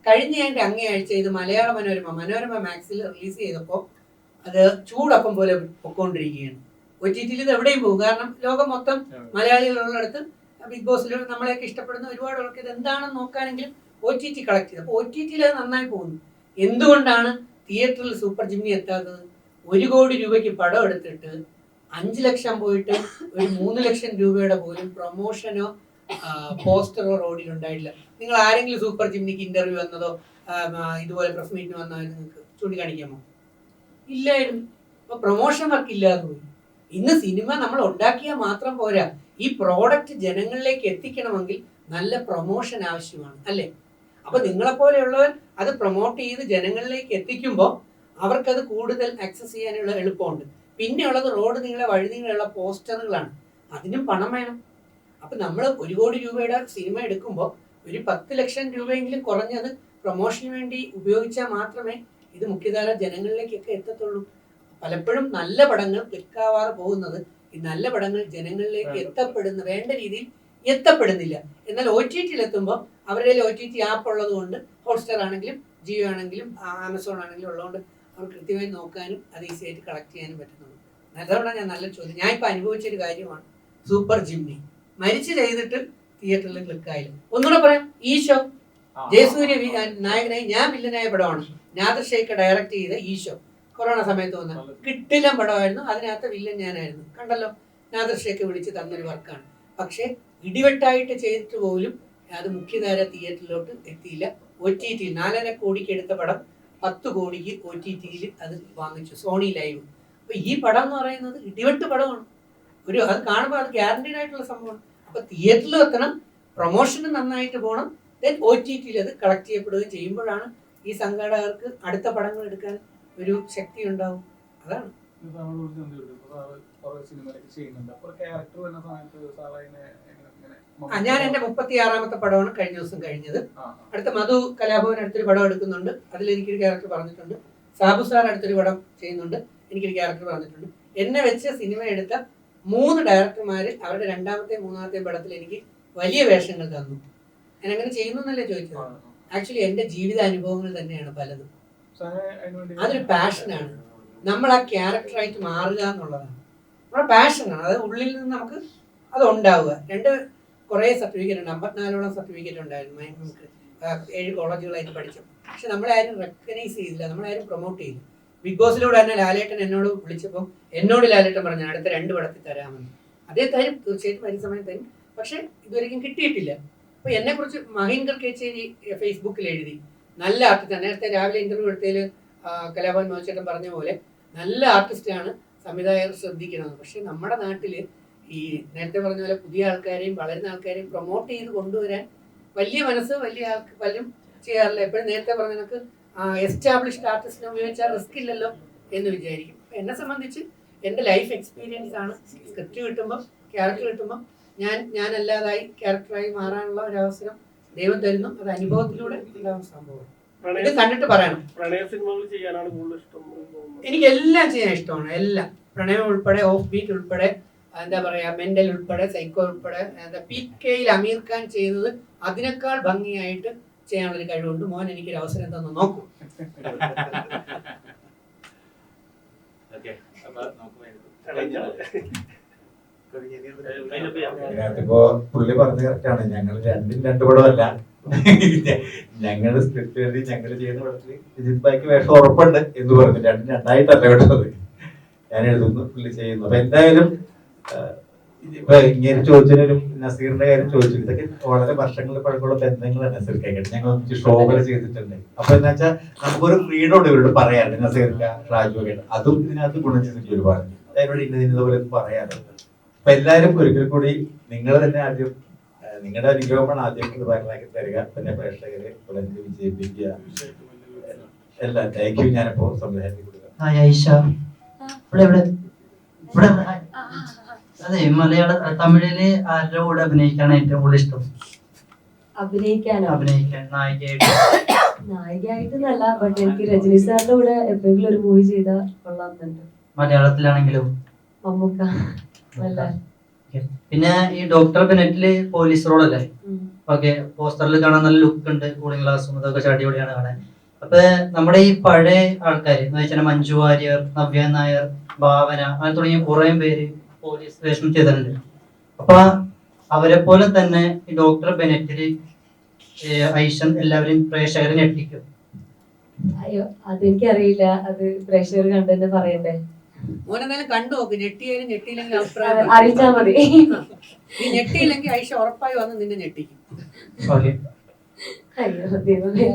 Speaker 3: കഴിഞ്ഞ അങ്ങേ ആഴ്ച ഇത് മനോരമ മാക്സിൽ റിലീസ് ചെയ്തപ്പോൾ അത് ചൂടപ്പം പോലെ പൊക്കോണ്ടിരിക്കുകയാണ്. OTT-ൽ ഇത് എവിടെയും പോകും. കാരണം ലോകം മൊത്തം മലയാളികളുള്ളിടത്ത് ബിഗ് ബോസിൽ നമ്മളെയൊക്കെ ഇഷ്ടപ്പെടുന്ന ഒരുപാട് പേർക്ക് ഇത് എന്താണെന്ന് നോക്കാനെങ്കിലും OTT കളക്ട് ചെയ്ത്. അപ്പോൾ OTT-ൽ അത് നന്നായി പോകുന്നു. എന്തുകൊണ്ടാണ് തിയേറ്ററിൽ സൂപ്പർ ജിംനി എത്താത്തത്? 1 കോടി രൂപയ്ക്ക് പടം എടുത്തിട്ട് 5 ലക്ഷം പോയിട്ട് ഒരു 3 ലക്ഷം രൂപയുടെ പോലും പ്രൊമോഷനോ പോസ്റ്ററോ റോഡിൽ ഉണ്ടായിട്ടില്ല. നിങ്ങൾ ആരെങ്കിലും സൂപ്പർ ജിംനിക്ക് ഇന്റർവ്യൂ വന്നതോ ഇതുപോലെ പ്രസ് മീറ്റിന് വന്നോ നിങ്ങൾക്ക് ചൂണ്ടിക്കാണിക്കാമോ? ഇല്ലായിരുന്നു. അപ്പൊ പ്രൊമോഷൻ വർക്ക് ഇല്ലാതെ പോയി. ഇന്ന് സിനിമ നമ്മൾ ഉണ്ടാക്കിയാൽ മാത്രം പോരാ, ഈ പ്രോഡക്റ്റ് ജനങ്ങളിലേക്ക് എത്തിക്കണമെങ്കിൽ നല്ല പ്രൊമോഷൻ ആവശ്യമാണ്, അല്ലേ? അപ്പൊ നിങ്ങളെപ്പോലെയുള്ളവർ അത് പ്രൊമോട്ട് ചെയ്ത് ജനങ്ങളിലേക്ക് എത്തിക്കുമ്പോൾ അവർക്കത് കൂടുതൽ ആക്സസ് ചെയ്യാനുള്ള എളുപ്പമുണ്ട്. പിന്നെയുള്ളത് റോഡ് നീളെ വഴി നീളെയുള്ള പോസ്റ്ററുകളാണ്. അതിനും പണം വേണം. അപ്പൊ നമ്മൾ 1 കോടി രൂപയുടെ സിനിമ എടുക്കുമ്പോൾ ഒരു 10 ലക്ഷം രൂപയെങ്കിലും കുറഞ്ഞത് പ്രൊമോഷന് വേണ്ടി ഉപയോഗിച്ചാൽ മാത്രമേ ഇത് മുഖ്യധാര ജനങ്ങളിലേക്കൊക്കെ എത്തത്തുള്ളൂ. പലപ്പോഴും നല്ല പടങ്ങൾ ക്ലിക്കാവാതെ പോകുന്നത് ഈ നല്ല പടങ്ങൾ ജനങ്ങളിലേക്ക് വേണ്ട രീതിയിൽ എത്തപ്പെടുന്നില്ല. എന്നാൽ OTT-ൽ എത്തുമ്പോൾ അവരുടെ OTT ആപ്പ് ഉള്ളത് കൊണ്ട്, ഹോട്ട്സ്റ്റാർ ആണെങ്കിലും ജിയോ ആണെങ്കിലും ആമസോൺ ആണെങ്കിലും ഉള്ളതുകൊണ്ട് അവർ കൃത്യമായി നോക്കാനും അത് ഈസിയായിട്ട് കളക്ട് ചെയ്യാനും പറ്റുന്നുണ്ട്. അതുകൊണ്ടാണ് ഞാൻ നല്ല ചോദ്യം. ഞാൻ ഇപ്പം അനുഭവിച്ചൊരു കാര്യമാണ് സൂപ്പർ ജിംനി. മരിച്ചു ചെയ്തിട്ട് തിയേറ്ററിൽ ക്ലിക്കായില്ല. ഒന്നുകൂടെ പറയാം, ഈശോ ജയസൂര്യ നായകനായി, ഞാൻ വില്ലനായ പടമാണ്. നാദർ ഷെയ്ഖ് ഡയറക്ട് ചെയ്ത ഈശോ കൊറോണ സമയത്ത് വന്ന കിട്ടില്ല പടമായിരുന്നു. അതിനകത്ത് വില്ലൻ ഞാനായിരുന്നു. കണ്ടല്ലോ, നാദർ ഷെയ്ഖ് വിളിച്ച് തന്നൊരു വർക്കാണ്. പക്ഷേ ഇടിവെട്ടായിട്ട് ചെയ്തിട്ട് പോലും അത് മുഖ്യധാര തിയേറ്ററിലോട്ട് എത്തിയില്ല. OTT 4.5 കോടിക്ക് എടുത്ത പടം 10 കോടിക്ക് OTT-ൽ അത് വാങ്ങിച്ചു, സോണി ലൈവ്. അപ്പൊ ഈ പടം എന്ന് പറയുന്നത് ഇടിവെട്ട് പടമാണ്. അത് കാണുമ്പോൾ അത് ഗ്യാരണ്ടീഡ് ആയിട്ടുള്ള സംഭവമാണ്. അപ്പൊ തിയേറ്ററിൽ എത്തണം, പ്രൊമോഷന് നന്നായിട്ട് പോകണം, ദെൻ OTT-ൽ അത് കളക്ട് ചെയ്യപ്പെടുകയും ചെയ്യുമ്പോഴാണ് ഈ സംഘാടകർക്ക് അടുത്ത പടങ്ങൾ എടുക്കാൻ ഒരു ശക്തി ഉണ്ടാവും. അതാണ്. ഞാൻ എന്റെ 36ാമത്തെ പടമാണ് കഴിഞ്ഞ ദിവസം കഴിഞ്ഞത്. അടുത്ത മധു കലാഭവൻ അടുത്തൊരു പടം എടുക്കുന്നുണ്ട്, അതിൽ എനിക്കൊരു ക്യാരക്ടർ പറഞ്ഞിട്ടുണ്ട്. സാബു സാർ അടുത്തൊരു പടം ചെയ്യുന്നുണ്ട്, എനിക്കൊരു ക്യാരക്ടർ പറഞ്ഞിട്ടുണ്ട്. എന്നെ വെച്ച് സിനിമ എടുത്ത 3 ഡയറക്ടർമാർ അവരുടെ 2ാമത്തെയും 3ാമത്തെയും പടത്തിൽ എനിക്ക് വലിയ വേഷങ്ങൾ തന്നു. ഞാൻ അങ്ങനെ ചെയ്യുന്നു എന്നല്ലേ ചോദിച്ചത്. ആക്ച്വലി എന്റെ ജീവിത അനുഭവങ്ങൾ തന്നെയാണ് പലതും. അതൊരു പാഷനാണ്. നമ്മൾ ആ ക്യാരക്ടറായിട്ട് മാറുക എന്നുള്ളതാണ് നമ്മുടെ പാഷനാണ്. അത് ഉള്ളിൽ നിന്ന് നമുക്ക് അത് ഉണ്ടാവുക. കുറേ സർട്ടിഫിക്കറ്റ് ഉണ്ട്, 54ഓളം സർട്ടിഫിക്കറ്റ് ഉണ്ടായിരുന്നു. നമുക്ക് 7 കോളേജുകളായിട്ട് പഠിച്ചു. പക്ഷെ നമ്മളാരും റെക്കഗ്നൈസ് ചെയ്തില്ല, നമ്മളാരും പ്രൊമോട്ട് ചെയ്തില്ല. ബിഗ് ബോസിലൂടെ തന്നെ ലാലേട്ടൻ എന്നോട് വിളിച്ചപ്പോൾ ലാലേട്ടൻ പറഞ്ഞു അടുത്ത 2 പടത്തിൽ തരാമെന്ന്. അതേ തരും, തീർച്ചയായിട്ടും വരും സമയം തരും. പക്ഷെ ഇതുവരെയും കിട്ടിയിട്ടില്ല. അപ്പൊ എന്നെ കുറിച്ച് മഹീന്ദർ കേച്ചേരി ഫേസ്ബുക്കിൽ എഴുതി, നല്ല ആർട്ടിസ്റ്റ്. നേരത്തെ രാവിലെ ഇന്റർവ്യൂ എടുത്തതിൽ കലാഭവൻ മോചേട്ടൻ പറഞ്ഞ പോലെ നല്ല ആർട്ടിസ്റ്റാണ്, സംവിധായകർ ശ്രദ്ധിക്കണമെന്ന്. പക്ഷെ നമ്മുടെ നാട്ടിൽ ഈ നേരത്തെ പറഞ്ഞ പോലെ പുതിയ ആൾക്കാരെയും വളരുന്ന ആൾക്കാരെയും പ്രൊമോട്ട് ചെയ്ത് കൊണ്ടുവരാൻ വലിയ മനസ്സ് പലരും ചെയ്യാറില്ല. എപ്പോഴും നേരത്തെ പറഞ്ഞ നമുക്ക് എസ്റ്റാബ്ലിഷ്ഡ് ആർട്ടിസ്റ്റിനെ ഉപയോഗിച്ചാൽ റിസ്ക് ഇല്ലല്ലോ എന്ന് വിചാരിക്കും. എന്നെ സംബന്ധിച്ച് എൻ്റെ ലൈഫ് എക്സ്പീരിയൻസ് ആണ്. സ്ക്രിപ്റ്റ് കിട്ടുമ്പോൾ, ക്യാരക്ടർ കിട്ടുമ്പോൾ ഞാനല്ലാതായി ക്യാരക്ടറായി മാറാനുള്ള ഒരു അവസരം ദൈവം തരുന്നു. അത് അനുഭവത്തിലൂടെ ഉണ്ടാകുന്ന സംഭവം. ഇത് കണ്ടിട്ട് പറയണം.
Speaker 11: പ്രണയ സിനിമകൾ ചെയ്യാനാണ് കൂടുതൽ ഇഷ്ടം.
Speaker 3: എനിക്ക് എല്ലാം ചെയ്യാൻ ഇഷ്ടമാണ്. എല്ലാം, പ്രണയം ഉൾപ്പെടെ, ഓഫ് ബീറ്റ് ഉൾപ്പെടെ, എന്താ പറയുക, മെന്റൽ ഉൾപ്പെടെ സൈക്കോ ഉൾപ്പെടെ PK-യിൽ അമീർ ഖാൻ ചെയ്തത് അതിനേക്കാൾ ഭംഗിയായിട്ട് ചെയ്യാനുള്ളൊരു കഴിവുണ്ട്. മോൻ എനിക്കൊരു അവസരം തന്നു നോക്കൂ.
Speaker 2: ഇതിനകത്തിപ്പോ പുള്ളി പറഞ്ഞ കറക്റ്റാണ്. ഞങ്ങൾ രണ്ടും രണ്ട് പടമല്ല. ഞങ്ങളുടെ സ്ക്രിപ്റ്റ് എഴുതി ഞങ്ങൾ ചെയ്യുന്ന പടത്തിൽ ഇതിൽ ബാക്കി വേഷം ഉറപ്പുണ്ട് എന്ന് പറഞ്ഞു. രണ്ടും രണ്ടായിട്ടല്ല കേട്ടത്. ഞാൻ എഴുതുന്നു, പുള്ളി ചെയ്യുന്നു. അപ്പൊ എന്തായാലും ഇപ്പൊ ഇങ്ങനെ ചോദിച്ചതിനും നസീറിന്റെ കാര്യം ചോദിച്ചു. ഇതൊക്കെ വളരെ വർഷങ്ങളുടെ പഴക്കമുള്ള ബന്ധങ്ങളാണ് നസീർക്കായിട്ട്. ഞങ്ങൾ ഷോകൾ ചെയ്തിട്ടുണ്ട്. അപ്പൊ എന്താ വെച്ചാൽ നമുക്കൊരു ഫ്രീഡം ഉണ്ട് ഇവരോട് പറയാറുണ്ട്. നസീറിന്റെ ഷാജു ഒക്കെ അതും ഇതിനകത്ത് ഗുണം ചെയ്തിട്ടുണ്ട് ഒരുപാട്. അതിനോട് ഇന്നതുപോലെ പറയാറ്. അപ്പൊ എല്ലാവരും ഒരിക്കൽ കൂടി നിങ്ങൾ തന്നെ ആദ്യം നിങ്ങളുടെ അനുഗ്രഹമാണ് ആദ്യം ഇത് പറഞ്ഞാക്കി തരിക. പിന്നെ പ്രേക്ഷകരെ തുടങ്ങി വിജയിപ്പിക്കുക. എല്ലാം താങ്ക് യു. ഞാനിപ്പോ സംവിധാനത്തിൽ
Speaker 12: അതെ, മലയാള തമിഴില് ആരുടെ കൂടെ അഭിനയിക്കാണ് ഏറ്റവും കൂടുതൽ ഇഷ്ടം?
Speaker 5: അഭിനയിക്കാൻ
Speaker 12: നായികയായിട്ട്?
Speaker 5: നായികയായിട്ടൊന്നല്ല, ബട്ട് എനിക്ക് രജനി സാറിന്റെ കൂടെ എപ്പോഴെങ്കിലും ഒരു മൂവി ചെയ്താൽ കൊള്ളാമെന്നുണ്ട്.
Speaker 12: മലയാളത്തിലാണെങ്കിലും
Speaker 5: മമ്മൂക്ക നല്ല.
Speaker 12: പിന്നെ ഈ ഡോക്ടർ ബെനറ്റില് പോലീസ് റോളല്ലേ? ഓക്കെ, പോസ്റ്ററിൽ കാണാൻ നല്ല ലുക്ക് ഉണ്ട്, കൂളിംഗ് ഗ്ലാസും ഇതൊക്കെ അടിപൊളിയാണ് കാണാൻ. അപ്പൊ നമ്മുടെ ഈ പഴയ ആൾക്കാര് എന്ന് വെച്ചാൽ മഞ്ജു വാര്യർ, നവ്യ നായർ, ഭാവന, അങ്ങനെ തുടങ്ങിയ കുറെ പേര് പോലീസ് വേഷം ചെയ്തിട്ടുണ്ട്. അപ്പൊ അവരെ പോലെ തന്നെ ഈ ഡോക്ടർ ബെനറ്റില് ഐഷൻ എല്ലാവരും പ്രേക്ഷകരെ ഞെട്ടിക്കും.
Speaker 5: അയ്യോ, അതെനിക്കറിയില്ല, അത് പ്രേക്ഷകർ കണ്ടു തന്നെ പറയണ്ടേ.
Speaker 3: മോനെന്തായാലും കണ്ടു നോക്ക്. ഞെട്ടിയാലും ഞെട്ടിയില്ലെങ്കിൽ അഭിപ്രായം
Speaker 5: അറിയിച്ചാ മതി.
Speaker 3: നീ ഞെട്ടിയില്ലെങ്കിൽ ഐഷ ഉറപ്പായി വന്ന് നിന്നെ ഞെട്ടിക്കും.
Speaker 5: അയ്യോ ദൈവമേ.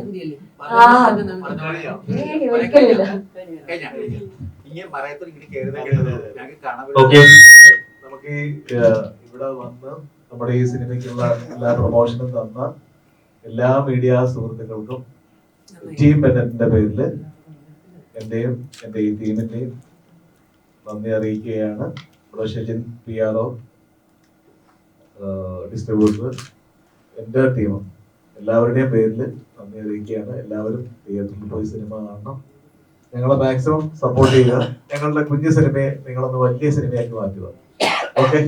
Speaker 3: ഒരിക്കലില്ല.
Speaker 1: നമുക്ക് ഇവിടെ വന്ന് നമ്മുടെ ഈ സിനിമയ്ക്കുള്ള എല്ലാ പ്രൊമോഷനും തന്ന എല്ലാ മീഡിയ സുഹൃത്തുക്കൾക്കും ടീം ബെനറ്റിന്റെ പേരിൽ എന്റെയും എന്റെ ഈ ടീമിന്റെയും നന്ദി അറിയിക്കുകയാണ്. ഇവിടെ ഷെജിൻ PRO, ഡിസ്ട്രിബ്യൂട്ടർ, എൻ്റെ ടീമും എല്ലാവരുടെയും പേരിൽ നന്ദി അറിയിക്കുകയാണ്. എല്ലാവരും തിയേറ്ററിൽ പോയി സിനിമ കാണണം. ഞങ്ങളെ മാക്സിമം സപ്പോർട്ട് ചെയ്യുക. ഞങ്ങളുടെ കുഞ്ഞു സിനിമയെ നിങ്ങളൊന്ന് വലിയ സിനിമയാക്കി മാറ്റുക. ഓക്കെ.